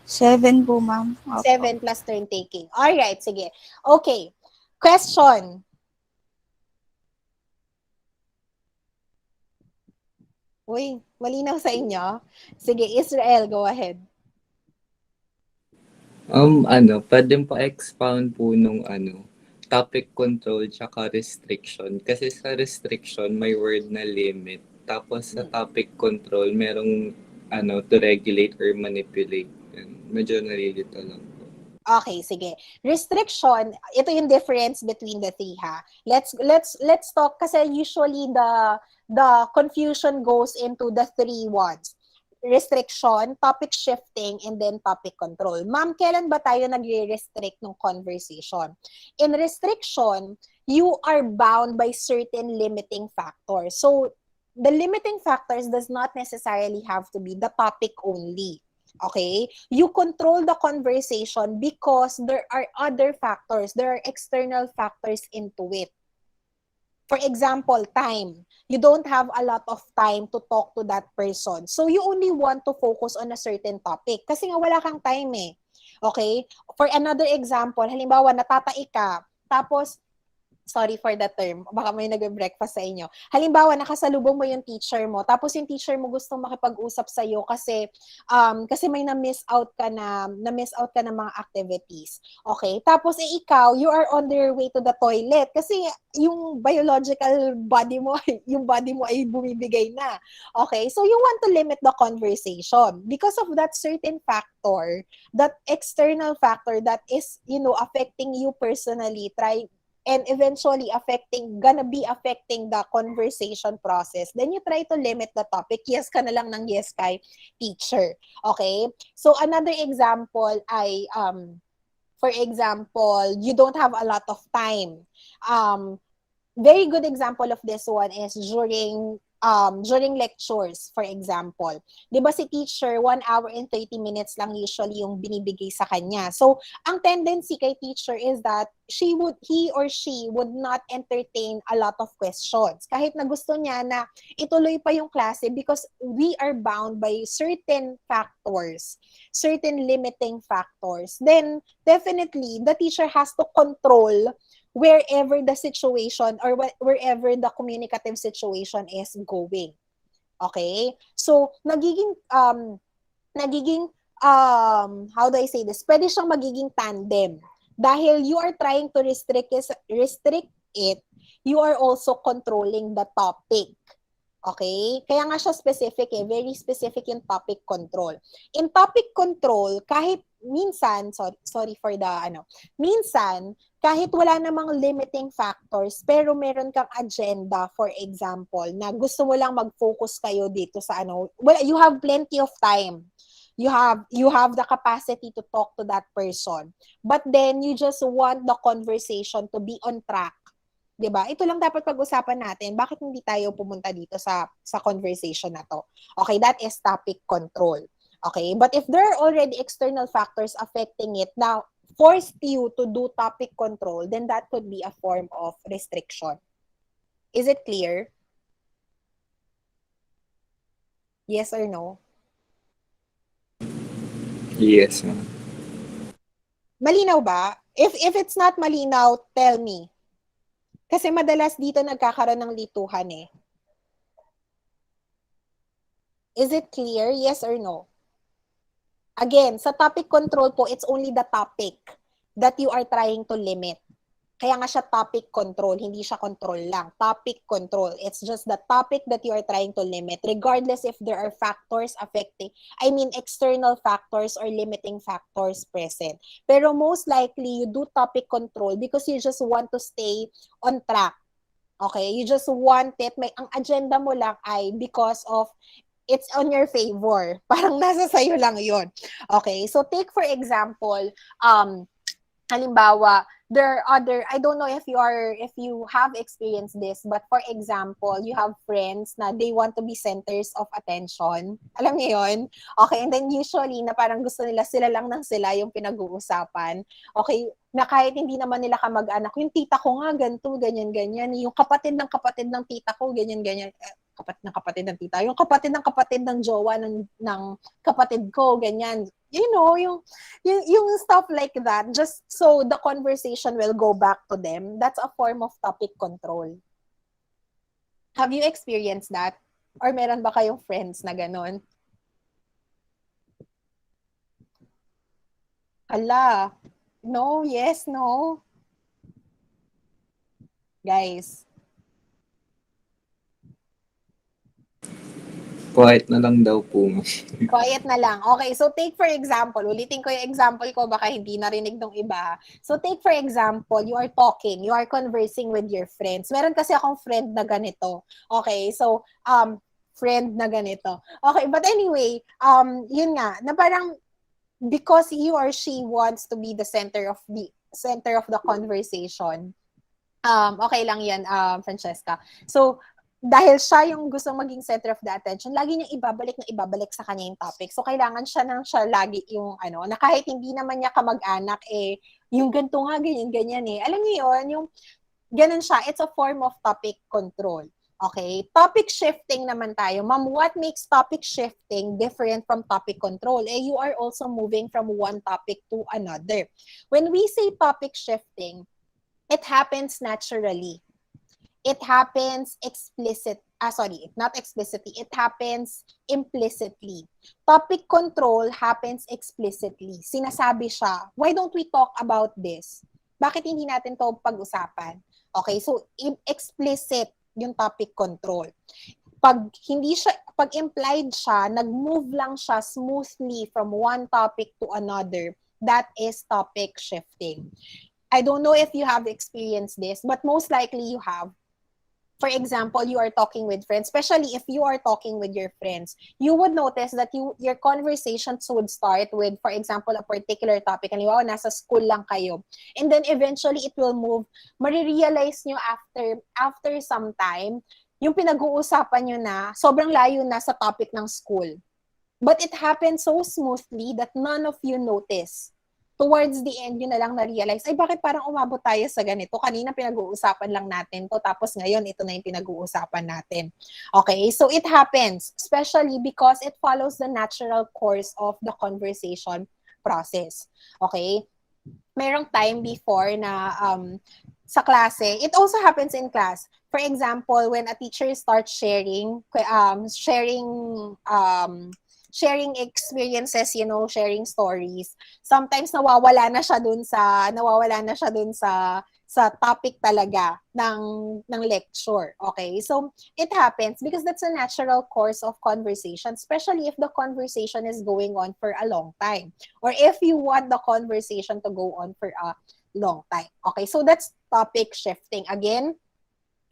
7 po, ma'am. 7 plus turn taking. Alright, sige. Okay. Question. Uy, malinaw sa inyo? Sige, Israel, go ahead. Pwede po expound po nung topic control tsaka restriction. Kasi sa restriction, may word na limit. Tapos sa topic control, merong to regulate or manipulate. Medyo nalilito lang po. Okay, sige. Restriction, ito yung difference between the three ha. Let's talk kasi usually the confusion goes into the 3 ones. Restriction, topic shifting, and then topic control. Ma'am, kailan ba tayo nagre-restrict ng conversation? In restriction, you are bound by certain limiting factors. So, the limiting factors does not necessarily have to be the topic only. Okay? You control the conversation because there are other factors. There are external factors into it. For example, time. You don't have a lot of time to talk to that person. So, you only want to focus on a certain topic. Kasi nga wala kang time eh. Okay? For another example, halimbawa, natatai ka. Tapos, sorry for the term, baka may nag-breakfast sa inyo. Halimbawa, nakasalubong mo yung teacher mo, tapos yung teacher mo gustong makipag-usap sa iyo kasi may na-miss out ka na mga activities. Okay? Tapos ikaw, you are on your way to the toilet kasi yung biological body mo, yung body mo ay bumibigay na. Okay? So you want to limit the conversation because of that certain factor, that external factor that is, affecting you personally, and eventually gonna be affecting the conversation process, then you try to limit the topic. Yes ka na lang ng yes kay teacher. Okay? So another example ay, for example, you don't have a lot of time. Very good example of this one is during lectures, for example. 'Di ba si teacher, 1 hour and 30 minutes lang usually yung binibigay sa kanya. So, ang tendency kay teacher is that he or she would not entertain a lot of questions. Kahit na gusto niya na ituloy pa yung klase because we are bound by certain factors, certain limiting factors. Then, definitely, the teacher has to control wherever the situation or wherever the communicative situation is going. Okay? So, how do I say this? Pwede siyang magiging tandem. Dahil you are trying to restrict it, you are also controlling the topic. Okay? Kaya nga siya specific very specific yung topic control. In topic control, kahit minsan, sorry for the minsan, kahit wala namang limiting factors, pero meron kang agenda, for example, na gusto mo lang mag-focus kayo dito sa well, you have plenty of time. You have the capacity to talk to that person. But then, you just want the conversation to be on track. 'Di ba? Ito lang dapat pag-usapan natin. Bakit hindi tayo pumunta dito sa conversation na to? Okay, that is topic control. Okay? But if there are already external factors affecting it, now forced you to do topic control, then that could be a form of restriction. Is it clear? Yes or no? Yes, ma'am. Malinaw ba? If it's not malinaw, tell me. Kasi madalas dito nagkakaroon ng lituhan eh. Is it clear? Yes or no? Again, sa topic control po, it's only the topic that you are trying to limit. Kaya nga siya topic control, hindi siya control lang. Topic control. It's just the topic that you are trying to limit, regardless if there are factors external factors or limiting factors present. Pero most likely, you do topic control because you just want to stay on track. Okay? You just want it. Ang agenda mo lang ay because of it's on your favor. Parang nasa sayo lang yun. Okay? So, take for example, halimbawa, there are other, I don't know if you have experienced this, but for example, you have friends na they want to be centers of attention. Alam niyo yun? Okay, and then usually, na parang gusto nila, sila lang ng sila yung pinag-uusapan. Okay, na kahit hindi naman nila kamag-anak, yung tita ko nga, ganito, ganyan-ganyan. Yung kapatid ng tita ko, ganyan-ganyan. Kapatid ng tita. Yung kapatid ng jowa ng kapatid ko, ganyan. You know, yung stuff like that, just so the conversation will go back to them. That's a form of topic control. Have you experienced that? Or meron ba kayong friends na ganon? Hala. No, yes, no. Guys. Quiet na lang daw po, ma'am. Quiet na lang. Okay, so take for example, ulitin ko yung example ko, baka hindi narinig ng iba. So take for example, you are talking, you are conversing with your friends. Meron kasi akong friend na ganito. Okay, so, friend na ganito. Okay, but anyway, yun nga, na parang, because you or she wants to be the center of the conversation, okay lang yan, Francesca. So, dahil siya yung gusto maging center of the attention, lagi niyang ibabalik sa kanya yung topic. So, kailangan siya lagi yung na kahit hindi naman niya kamag-anak, yung ganito nga, ganyan eh. Alam niyo yun, yung ganun siya, it's a form of topic control. Okay? Topic shifting naman tayo. Ma'am, what makes topic shifting different from topic control? You are also moving from one topic to another. When we say topic shifting, it happens naturally. It happens it happens implicitly. Topic control happens explicitly. Sinasabi siya, why don't we talk about this? Bakit hindi natin to pag-usapan? Okay, so explicit yung topic control. Pag implied siya, nag-move lang siya smoothly from one topic to another, that is topic shifting. I don't know if you have experienced this, but most likely you have. For example, you are talking with friends, especially if you are talking with your friends, you would notice that your conversations would start with, for example, a particular topic, and nasa school lang kayo. And then eventually it will move, marirealize nyo after some time, yung pinag-uusapan nyo na, sobrang layo na sa topic ng school. But it happened so smoothly that none of you notice. Towards the end, yun na lang na-realize, ay bakit parang umabot tayo sa ganito? Kanina pinag-uusapan lang natin to, tapos ngayon ito na yung pinag-uusapan natin. Okay, so it happens, especially because it follows the natural course of the conversation process. Okay? Merong time before na sa klase, it also happens in class. For example, when a teacher starts sharing experiences, sharing stories. Sometimes nawawala na siya dun sa topic talaga ng lecture. Okay? So, it happens because that's a natural course of conversation, especially if the conversation is going on for a long time, or if you want the conversation to go on for a long time. Okay? So, that's topic shifting. Again,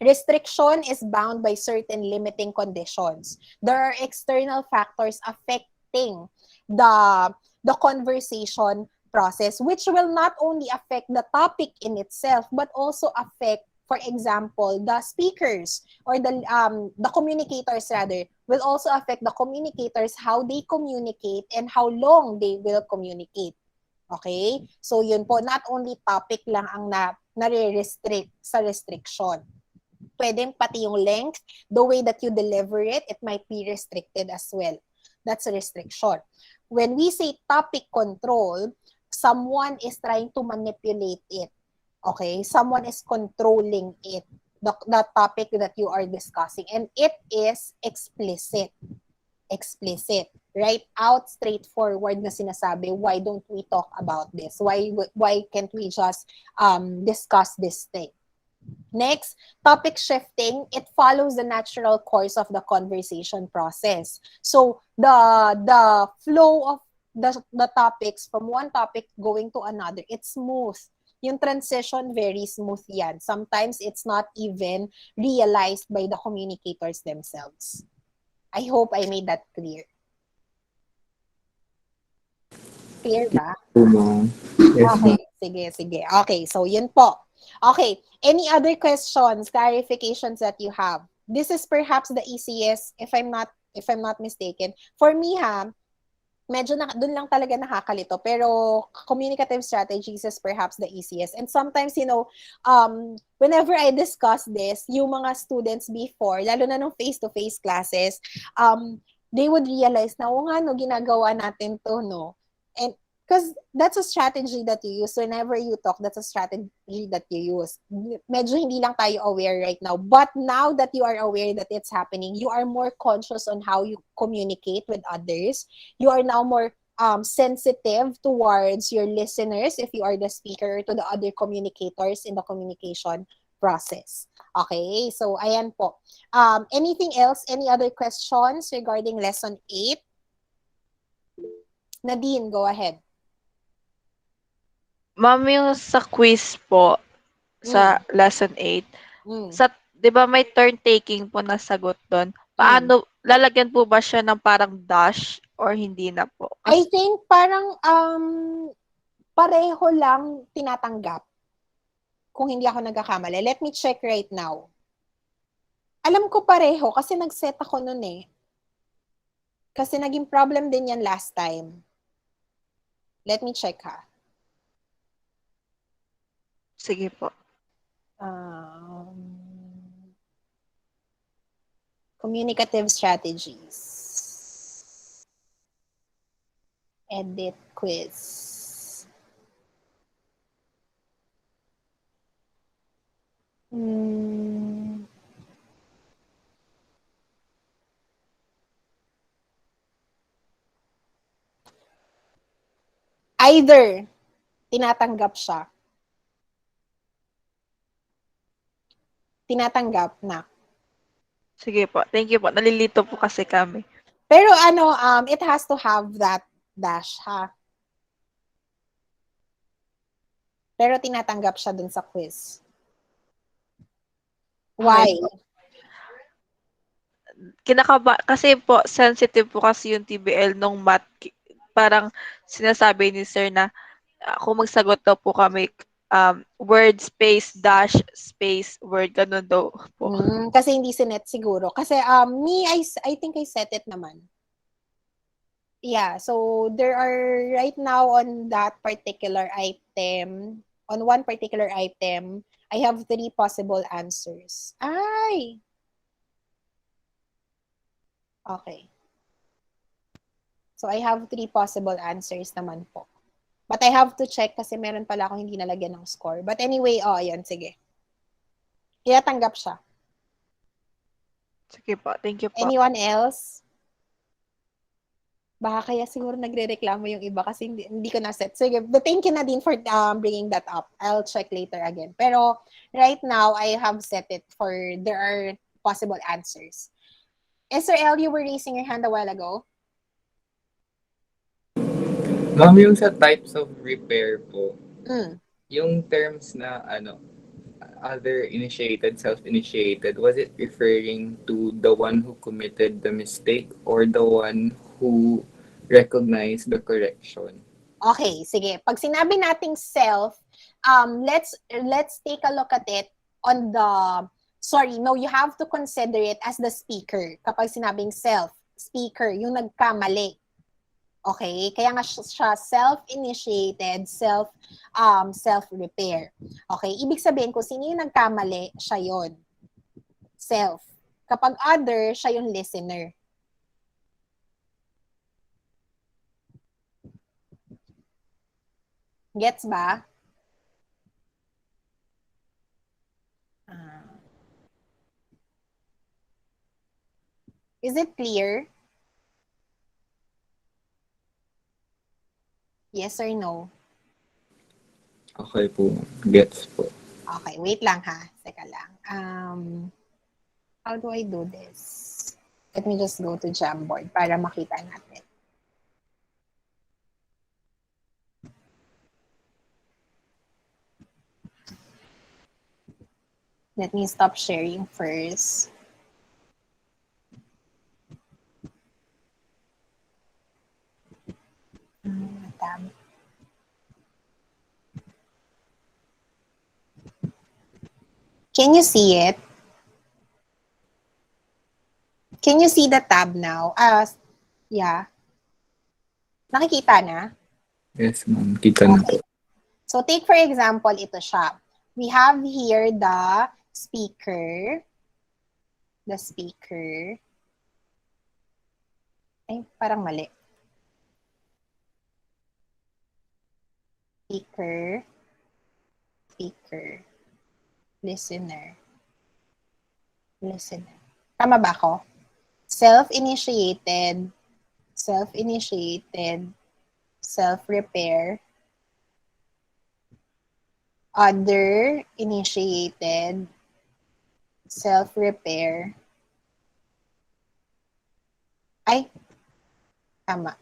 restriction is bound by certain limiting conditions. There are external factors affecting the conversation process, which will not only affect the topic in itself, but also affect, for example, the speakers or the communicators rather, will also affect the communicators, how they communicate and how long they will communicate. Okay? So yun po, not only topic lang ang nare-restrict sa restriction. Pwedeng pati yung length, the way that you deliver it, it might be restricted as well. That's a restriction. When we say topic control, someone is trying to manipulate it. Okay? Someone is controlling it, the topic that you are discussing. And it is explicit. Explicit. Right out, straightforward na sinasabi, why don't we talk about this? Why can't we just discuss this thing? Next, topic shifting, it follows the natural course of the conversation process. So, the flow of the topics from one topic going to another, it's smooth. Yung transition, very smooth yan. Sometimes, it's not even realized by the communicators themselves. I hope I made that clear. Clear ba? Yes, Okay, sige. Okay, so yun po. Okay, any other questions, clarifications that you have? This is perhaps the easiest, if I'm not mistaken. For me medyo dun lang talaga nakakalito, pero communicative strategies is perhaps the easiest. And sometimes, whenever I discuss this, yung mga students before, lalo na nung face-to-face classes, they would realize na, ginagawa natin to, no? And because that's a strategy that you use. Whenever you talk, that's a strategy that you use. Medyo hindi lang tayo aware right now. But now that you are aware that it's happening, you are more conscious on how you communicate with others. You are now more sensitive towards your listeners, if you are the speaker, to the other communicators in the communication process. Okay, so ayan po. Anything else? Any other questions regarding lesson 8? Nadine, go ahead. Ma'am, yung sa quiz po, sa lesson 8, sa, di ba may turn taking po na sagot doon? Paano, lalagyan po ba siya ng parang dash or hindi na po? I think parang pareho lang tinatanggap. Kung hindi ako nagkakamali. Let me check right now. Alam ko pareho kasi nag-set ako nun eh. Kasi naging problem din yan last time. Let me check ha. Sige po. Communicative strategies. Edit quiz. Either tinatanggap siya. Tinatanggap na. Sige po. Thank you po. Nalilito po kasi kami. Pero it has to have that dash, ha? Pero tinatanggap siya dun sa quiz. Okay Why? po. Kasi po, sensitive po kasi yung TBL nung math. Parang sinasabi ni sir na kung magsagot daw po kami, word space dash space word, ganun daw po. Kasi hindi sinet siguro. Kasi I think I set it naman. Yeah, so there are right now on that particular item, on one particular item, I have 3 possible answers. Ay! Okay. So I have 3 possible answers naman po. But I have to check kasi meron pala akong hindi nalagyan ng score. But anyway, ayan, sige. Tinatanggap siya. Sige po, thank you po. Anyone else? Baka kaya siguro nagre-reklamo yung iba kasi hindi ko na-set. Sige, but thank you Nadine for bringing that up. I'll check later again. Pero right now, I have set it for there are possible answers. Esther L, you were raising your hand a while ago. Ma'am, yung sa types of repair po, Mm. yung terms na other initiated, self-initiated, was it referring to the one who committed the mistake or the one who recognized the correction? Okay, sige. Pag sinabi nating self, let's take a look at it on the, sorry, no, you have to consider it as the speaker. Kapag sinabing self, speaker, yung nagkamali. Okay? Kaya nga siya self-initiated, self-repair. Okay? Ibig sabihin, kung sino yung nagkamali, siya yon. Self. Kapag other, siya yung listener. Gets ba? Is it clear? Yes or no? Okay po. Gets po. Okay, wait lang ha. Teka lang. How do I do this? Let me just go to Jamboard para makita natin. Let me stop sharing first. Tab. Can you see it? Can you see the tab now? Yeah. Nakikita na? Yes, ma'am. Kita na po. So take for example, ito siya. We have here the speaker. The speaker. Ay, parang mali. Speaker. Speaker. Listener. Listener. Tama ba ako? Self-initiated. Self-initiated. Self-repair. Other initiated. Self-repair. Ay, tama.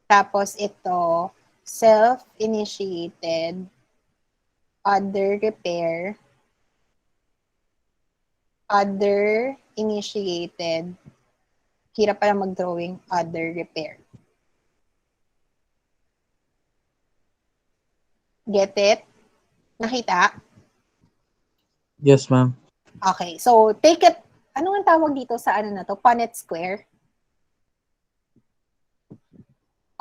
Tapos ito, self-initiated, other repair, other initiated, hirap pala mag-drawing, other repair. Get it? Nakita? Yes, ma'am. Okay, so take it, ano ang tawag dito sa ano na to? Punnett square?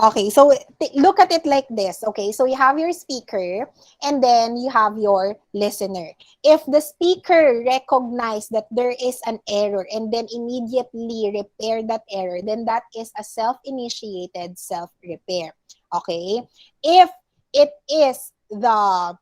Okay, so look at it like this. Okay, so you have your speaker and then you have your listener. If the speaker recognizes that there is an error and then immediately repair that error, then that is a self-initiated self-repair. Okay, if it is the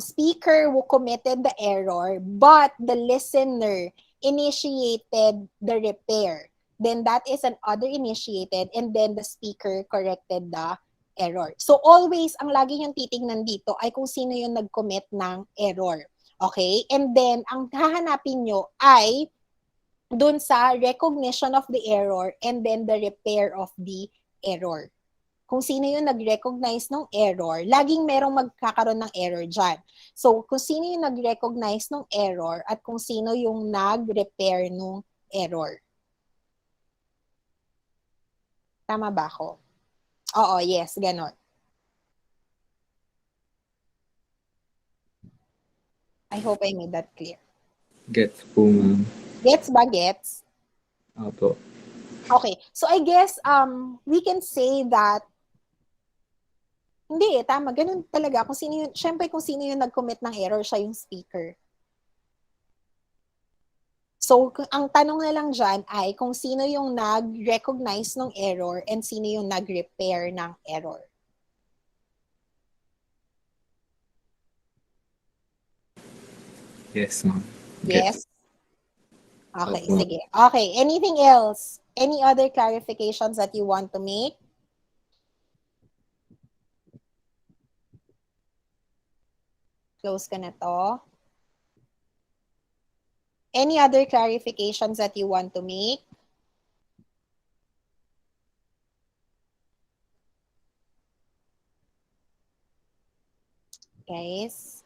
speaker who committed the error but the listener initiated the repair, then that is an other initiated and then the speaker corrected the error. So always, ang lagi yung titignan dito ay kung sino yung nag-commit ng error. Okay? And then, ang hahanapin nyo ay dun sa recognition of the error and then the repair of the error. kung sino yung nag-recognize ng error, laging merong magkakaroon ng error dyan. So, kung sino yung nag-recognize ng error at kung sino yung nag-repair ng error. Tama ba ako? Oo, yes, ganon. I hope I made that clear. Gets po, ma'am. Gets ba? Gets? Opo. Okay. So, I guess, we can say that hindi tama. Ganun talaga. Kung sino yung, syempre kung sino yung nag-commit ng error, siya yung speaker. So, ang tanong na lang dyan ay kung sino yung nag-recognize ng error and sino yung nag-repair ng error. Yes, ma'am. Yes? Okay, Opo. sige. Okay, anything else? Any other clarifications that you want to make? Close ka na to. Any other clarifications that you want to make? Guys?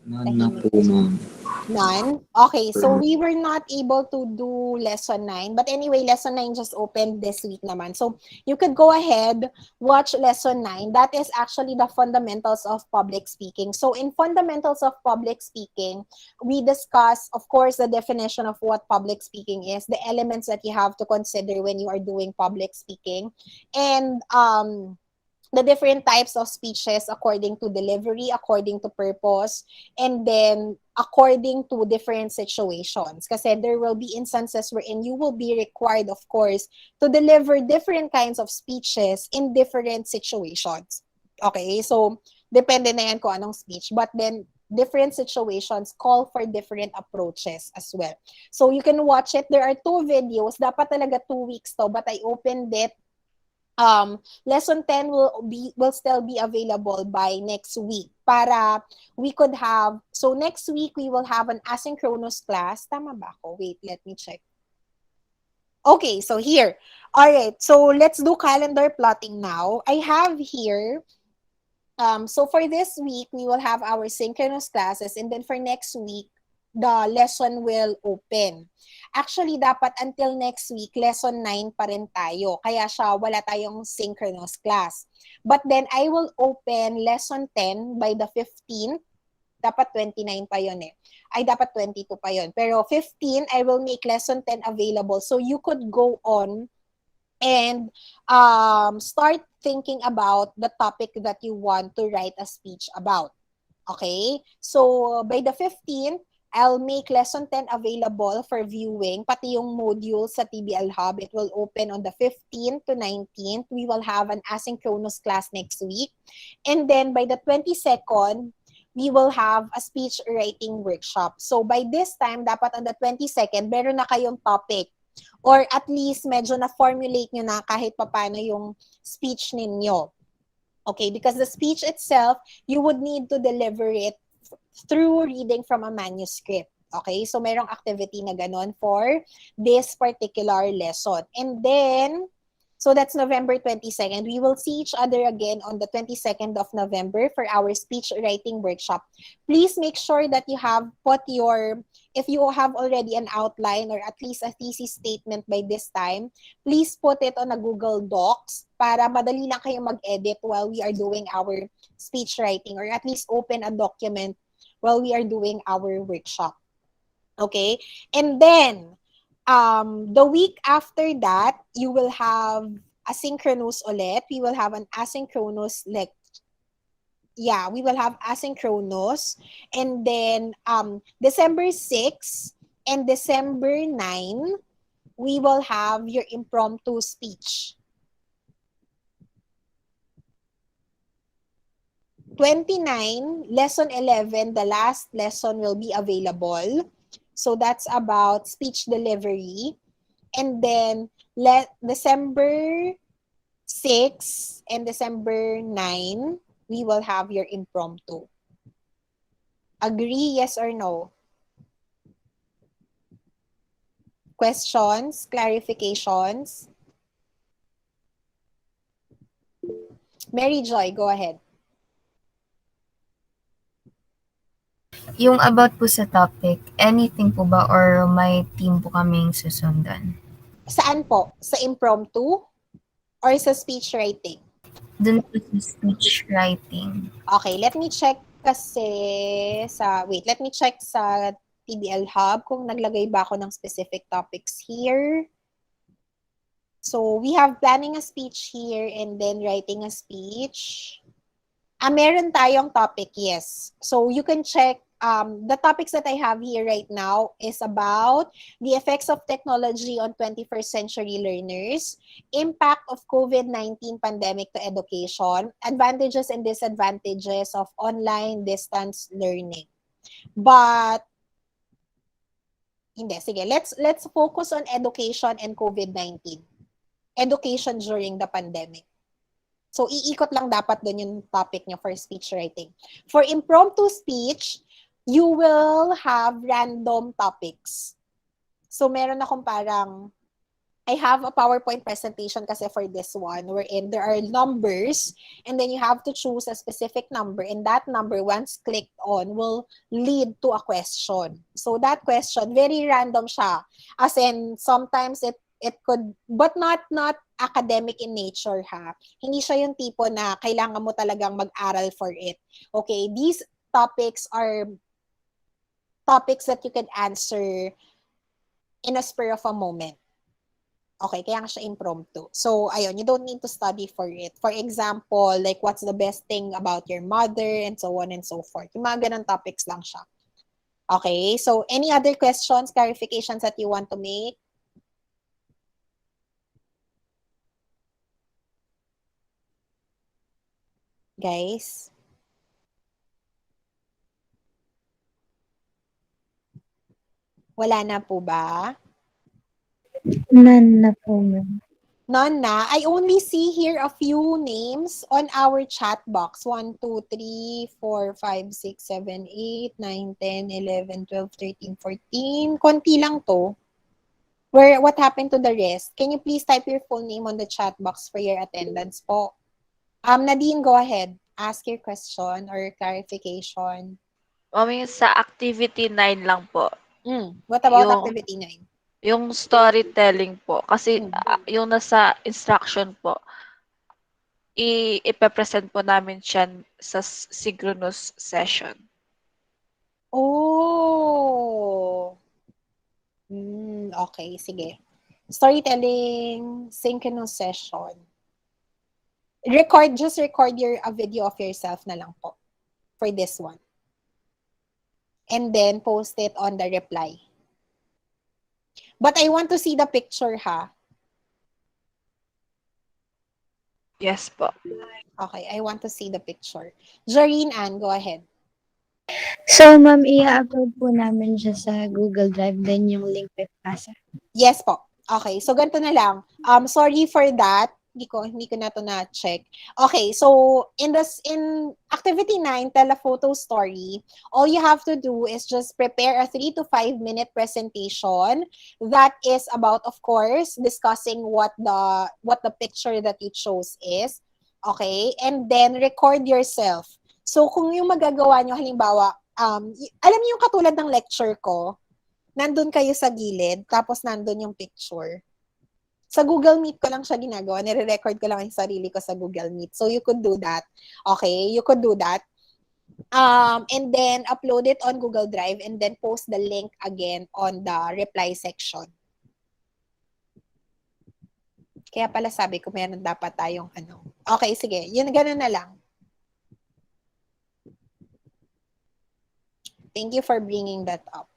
None na po, ma'am. None? Okay, so we were not able to do lesson 9. But anyway, lesson 9 just opened this week naman. So you could go ahead, watch lesson 9. That is actually the fundamentals of public speaking. So in fundamentals of public speaking, we discuss, of course, the definition of what public speaking is, the elements that you have to consider when you are doing public speaking, and the different types of speeches according to delivery, according to purpose, and then according to different situations. Kasi there will be instances wherein you will be required, of course, to deliver different kinds of speeches in different situations. Okay? So, depende na yan kung anong speech. But then, different situations call for different approaches as well. So, you can watch it. There are 2 videos. Dapat talaga 2 weeks to, but I opened it. Lesson 10 will still be available by next week para we could have, so next week we will have an asynchronous class. Tama ba ako? Wait, let me check. Okay, so here. All right, so let's do calendar plotting now. I have here, so for this week, we will have our synchronous classes, and then for next week, the lesson will open. Actually, dapat until next week, lesson 9 pa rin tayo. Kaya siya, wala tayong synchronous class. But then, I will open lesson 10 by the 15th. Dapat 29 pa yun eh. Ay, dapat 22 pa yun. Pero 15, I will make lesson 10 available. So, you could go on and start thinking about the topic that you want to write a speech about. Okay? So, by the 15th, I'll make lesson 10 available for viewing, pati yung module sa TBL Hub. It will open on the 15th to 19th. We will have an asynchronous class next week. And then by the 22nd, we will have a speech writing workshop. So by this time, dapat on the 22nd, meron na kayong topic. Or at least medyo na-formulate nyo na kahit papano yung speech ninyo. Okay, because the speech itself, you would need to deliver it through reading from a manuscript. Okay, so merong activity na ganon for this particular lesson. And then, so that's November 22nd. We will see each other again on the 22nd of November for our speech writing workshop. Please make sure that you have put your, if you have already an outline or at least a thesis statement by this time, please put it on a Google Docs para madali lang kayong mag-edit while we are doing our speech writing, or at least open a document while we are doing our workshop. Okay? And then, the week after that, you will have asynchronous ulit. We will have an asynchronous we will have asynchronous. And then, December 6 and December 9, we will have your impromptu speech. 29, lesson 11, the last lesson will be available. So that's about speech delivery. And then December 6 and December 9, we will have your impromptu. Agree, yes or no? Questions, clarifications? Mary Joy, go ahead. Yung about po sa topic, anything po ba or may team po kaming susundan? Saan po? Sa impromptu or sa speech writing? Dun po sa speech writing. Okay, let me check kasi let me check sa TBL Hub kung naglagay ba ako ng specific topics here. So, we have planning a speech here and then writing a speech. Meron tayong topic, yes. So, you can check, the topics that I have here right now is about the effects of technology on 21st century learners, impact of COVID-19 pandemic to education, advantages and disadvantages of online distance learning. But, hindi, sige, let's focus on education and COVID-19. Education during the pandemic. So, iikot lang dapat dun yung topic nyo for speech writing. For impromptu speech, you will have random topics. So, meron akong parang, I have a PowerPoint presentation kasi for this one, wherein there are numbers, and then you have to choose a specific number, and that number, once clicked on, will lead to a question. So, that question, very random siya. As in, sometimes it could, but not academic in nature, ha. Hindi siya yung tipo na kailangan mo talagang mag-aral for it. Okay, these topics are topics that you can answer in a spur of a moment. Okay, kaya nga siya impromptu. So, ayun, you don't need to study for it. For example, like what's the best thing about your mother and so on and so forth. Yung mga ganun topics lang siya. Okay, so any other questions, clarifications that you want to make? Guys? Wala na po ba? None na po, ma'am. None na. I only see here a few names on our chat box. 1, 2, 3, 4, 5, 6, 7, 8, 9, 10, 11, 12, 13, 14. Konti lang to. What happened to the rest? Can you please type your full name on the chat box for your attendance po? Nadine, go ahead. Ask your question or clarification. Mami, sa activity 9 lang po. What about activity 9? Yung storytelling po. Kasi yung nasa instruction po, ipe-present po namin siya sa synchronous session. Oh! Okay, sige. Storytelling, synchronous session. Just record a video of yourself na lang po for this one. And then post it on the reply. But I want to see the picture, ha? Yes po. Okay, I want to see the picture. Jareen Ann, go ahead. So, ma'am, i-upload po namin siya sa Google Drive, then yung link may pasa. Yes po. Okay, so ganito na lang. Sorry for that. Hindi ko na to na-check. Okay, so in activity 9, tell a photo story, all you have to do is just prepare a 3 to 5 minute presentation that is about, of course, discussing what the picture that you chose is. Okay? And then record yourself. So kung yung magagawa nyo, halimbawa, alam niyo yung katulad ng lecture ko, nandun kayo sa gilid, tapos nandun yung picture. Sa Google Meet ko lang siya ginagawa. Nire-record ko lang yung sarili ko sa Google Meet. So, you could do that. Okay? You could do that. And then, upload it on Google Drive and then post the link again on the reply section. Kaya pala sabi ko, meron dapat tayong ano. Okay, sige. Yun, ganun na lang. Thank you for bringing that up.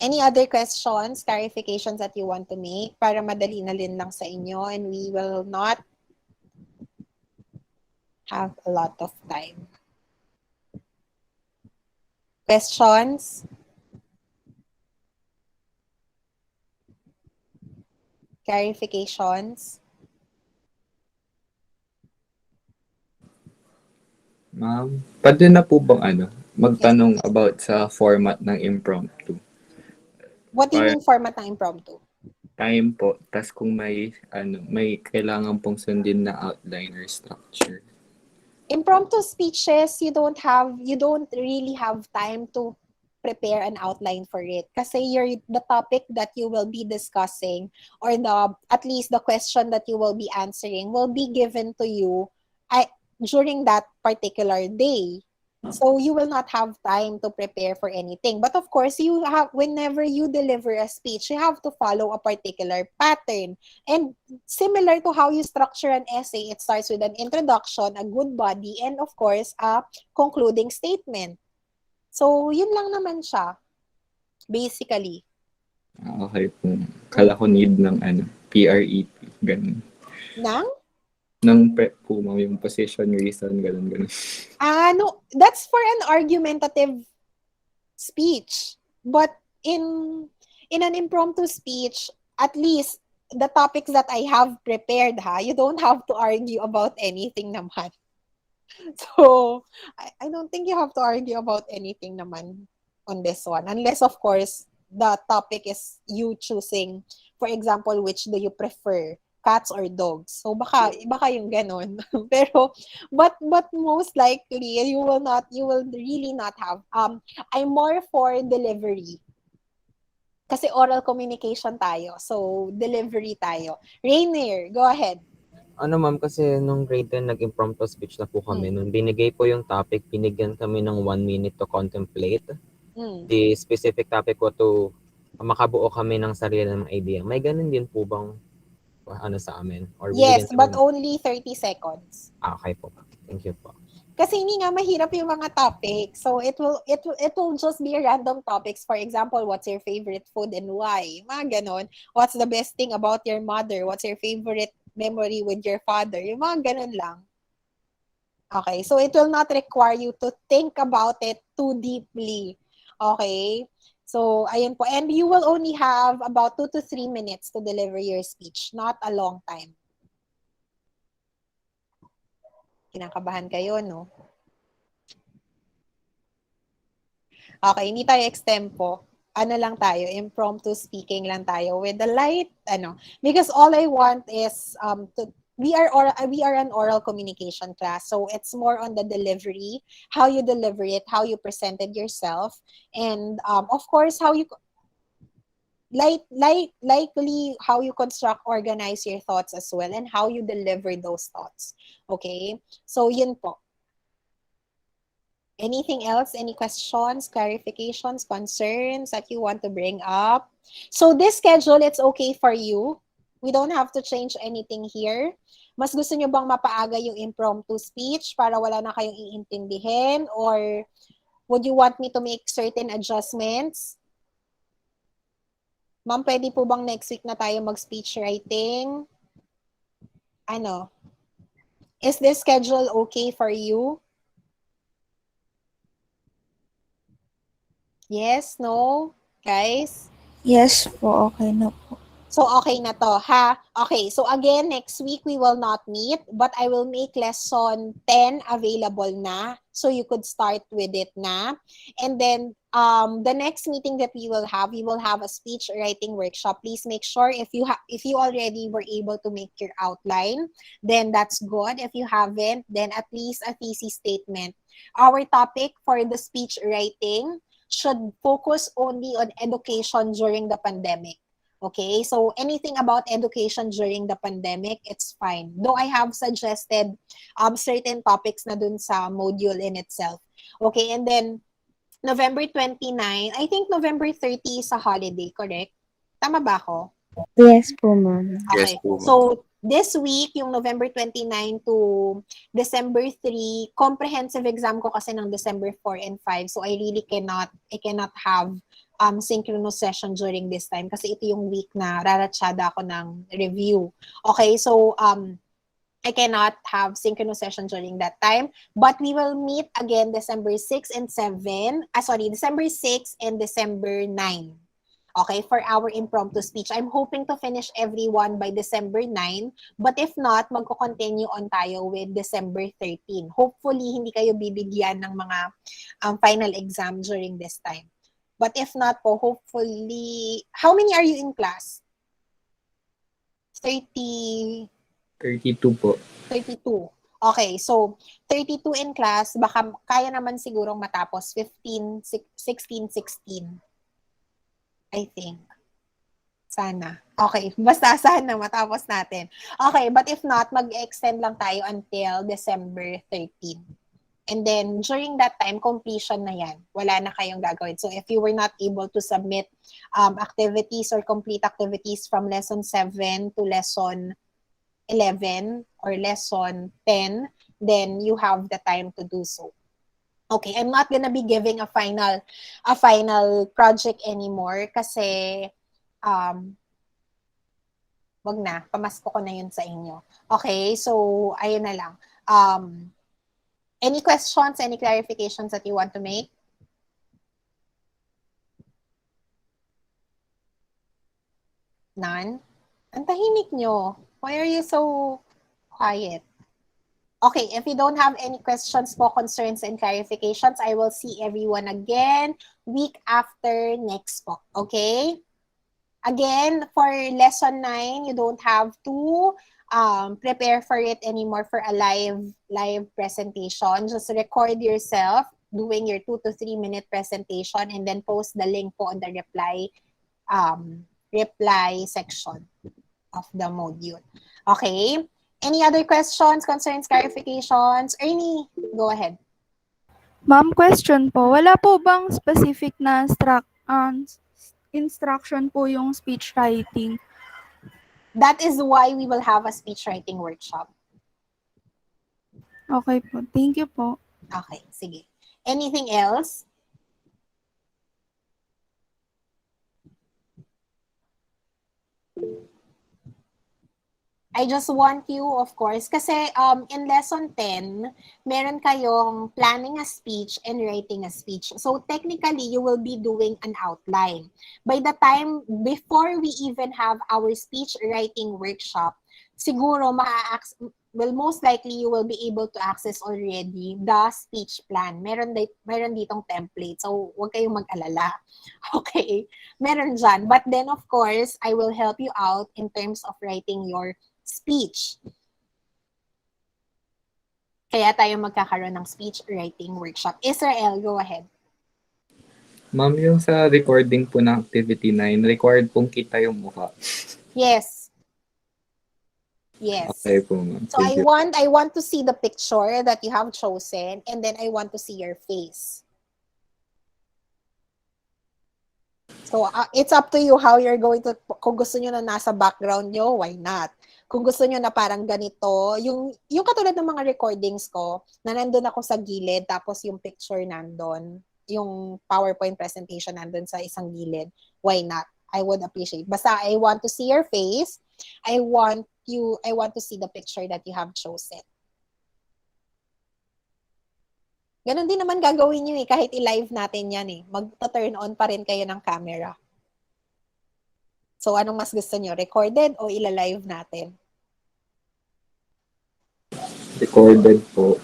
Any other questions, clarifications that you want to make para madali na rin lang sa inyo and we will not have a lot of time. Questions? Clarifications? Ma'am, pwede na po bang magtanong about sa format ng impromptu? What do you mean format ng impromptu? time po. Tas kung may kailangan pong sundin na outline or structure. Impromptu speeches, you don't really have time to prepare an outline for it. Kasi the topic that you will be discussing or at least the question that you will be answering will be given to you during that particular day. So you will not have time to prepare for anything. But of course, whenever you deliver a speech, you have to follow a particular pattern. And similar to how you structure an essay, it starts with an introduction, a good body, and of course, a concluding statement. So, yun lang naman siya. Basically. Okay po. Kala ko need ng PREP. Ganun. Nang? Ng prep po, ma'am, yung position, reason, ganun. No, that's for an argumentative speech. But in an impromptu speech, at least the topics that I have prepared, you don't have to argue about anything naman. So, I don't think you have to argue about anything naman on this one. Unless, of course, the topic is you choosing, for example, which do you prefer? Cats or dogs. So baka yung ganon. Pero but most likely you will really not have I'm more for delivery. Kasi oral communication tayo. So delivery tayo. Rainier, go ahead. Ma'am, kasi nung grade 10, nag-impromptu speech na po kami. Nung binigay po yung topic, binigyan kami ng 1 minute to contemplate. The specific topic ko to makabuo kami ng sarili ng idea. May ganun din po bang sa amin? Or yes, but only 30 seconds. Okay po. Thank you po. Kasi hindi nga mahirap yung mga topics. So it will just be random topics. For example, what's your favorite food and why? Mga ganon. What's the best thing about your mother? What's your favorite memory with your father? Yung mga ganon lang. Okay, so it will not require you to think about it too deeply. Okay? So, ayun po. And you will only have about 2 to 3 minutes to deliver your speech. Not a long time. Kinakabahan kayo, no? Okay, hindi tayo extempo. Ano lang tayo, impromptu speaking lang tayo with the light, Because all I want is we are an oral communication class, so it's more on the delivery, how you deliver it, how you presented yourself, and of course how you likely how you organize your thoughts as well, and how you deliver those thoughts. Okay, so yun po. Anything else? Any questions, clarifications, concerns that you want to bring up? So this schedule, it's okay for you. We don't have to change anything here. Mas gusto nyo bang mapaaga yung impromptu speech para wala na kayong iintindihin? Or would you want me to make certain adjustments? Ma'am, pwede po bang next week na tayo mag-speech writing? Is this schedule okay for you? Yes, no? Guys? Yes po, okay na po. So, okay na to, ha? Okay, so again, next week we will not meet, but I will make lesson 10 available na. So, you could start with it na. And then, the next meeting that we will have a speech writing workshop. Please make sure if you already were able to make your outline, then that's good. If you haven't, then at least a thesis statement. Our topic for the speech writing should focus only on education during the pandemic. Okay, so anything about education during the pandemic, it's fine. Though I have suggested certain topics na dun sa module in itself. Okay, and then November 29, I think November 30 is a holiday, correct? Tama ba ako? Yes po, ma'am. Okay, Yes po, ma'am. so this week, yung November 29 to December 3, comprehensive exam ko kasi ng December 4 and 5. So I cannot have synchronous session during this time kasi ito yung week na raratsyada ako ng review. Okay, so I cannot have synchronous session during that time, but we will meet again December 6 and 7. December 6 and December 9. Okay, for our impromptu speech. I'm hoping to finish everyone by December 9, but if not, magko-continue on tayo with December 13. Hopefully, hindi kayo bibigyan ng mga final exam during this time. But if not po, hopefully, how many are you in class? 30, 32 po. 32. Okay, so 32 in class, baka kaya naman sigurong matapos 15, 16, 16. I think. Sana. Okay, basta sana matapos natin. Okay, but if not, mag-extend lang tayo until December 13. And then, during that time, completion na yan. Wala na kayong gagawin. So, if you were not able to submit activities or complete activities from lesson 7 to lesson 11 or lesson 10, then you have the time to do so. Okay, I'm not gonna be giving a final project anymore kasi wag na, pamasko ko na yun sa inyo. Okay, so ayun na lang. Any questions, any clarifications that you want to make? None? Ang tahimik nyo. Why are you so quiet? Okay, if you don't have any questions po, concerns, and clarifications, I will see everyone again week after next po. Okay? Again, for lesson 9, you don't have to prepare for it anymore for a live presentation. Just record yourself doing your 2 to 3 minute presentation and then post the link po on the reply section of the module. Okay? Any other questions, concerns, clarifications? Ernie, go ahead. Ma'am, question po. Wala po bang specific na instruction po yung speech writing? That is why we will have a speech writing workshop. Okay po. Thank you po. Okay, sige. Anything else? I just want you, of course, kasi in lesson 10, meron kayong planning a speech and writing a speech. So technically, you will be doing an outline. By the time, before we even have our speech writing workshop, siguro most likely you will be able to access already the speech plan. Meron ditong template. So huwag kayong mag-alala. Okay? Meron dyan. But then, of course, I will help you out in terms of writing your speech. Kaya tayo magkakaroon ng speech writing workshop. Israel, go ahead. Ma'am, yung sa recording po ng activity 9, required pong kita yung mukha. Yes. Yes. Okay po, ma'am. So Thank you. I want to see the picture that you have chosen and then I want to see your face. So it's up to you how you're going to, kung gusto nyo na nasa background nyo, why not? Kung gusto nyo na parang ganito, yung katulad ng mga recordings ko, na nandun ako sa gilid, tapos yung picture nandun, yung PowerPoint presentation nandun sa isang gilid, why not? I would appreciate. Basta I want to see your face. I want to see the picture that you have chosen. Ganon din naman gagawin nyo kahit i-live natin yan Mag-turn on pa rin kayo ng camera. So, anong mas gusto nyo? Recorded o ila-live natin? Recorded po.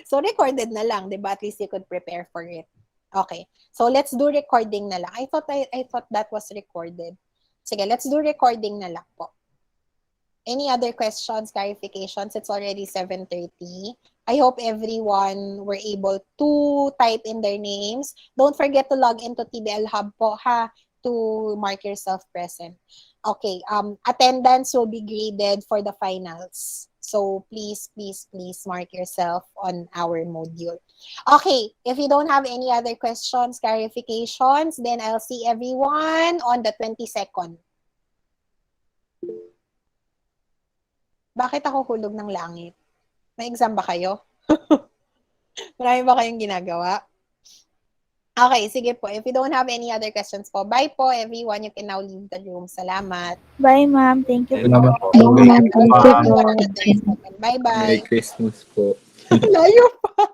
So, recorded na lang, di ba? At least you could prepare for it. Okay. So, let's do recording na lang. I thought that was recorded. Sige, let's do recording na lang po. Any other questions, clarifications? It's already 7:30. I hope everyone were able to type in their names. Don't forget to log into TBL Hub po, ha? To mark yourself present. Okay, attendance will be graded for the finals. So please, please, please mark yourself on our module. Okay, if you don't have any other questions, clarifications, then I'll see everyone on the 22nd. Bakit ako hulog ng langit? May exam ba kayo? Marami ba kayong ginagawa? Okay, sige po. If you don't have any other questions po, bye po everyone. You can now leave the room. Salamat. Bye, ma'am. Thank you po. Bye, ma'am. Thank you po. Bye-bye. Merry Christmas po. Layo pa.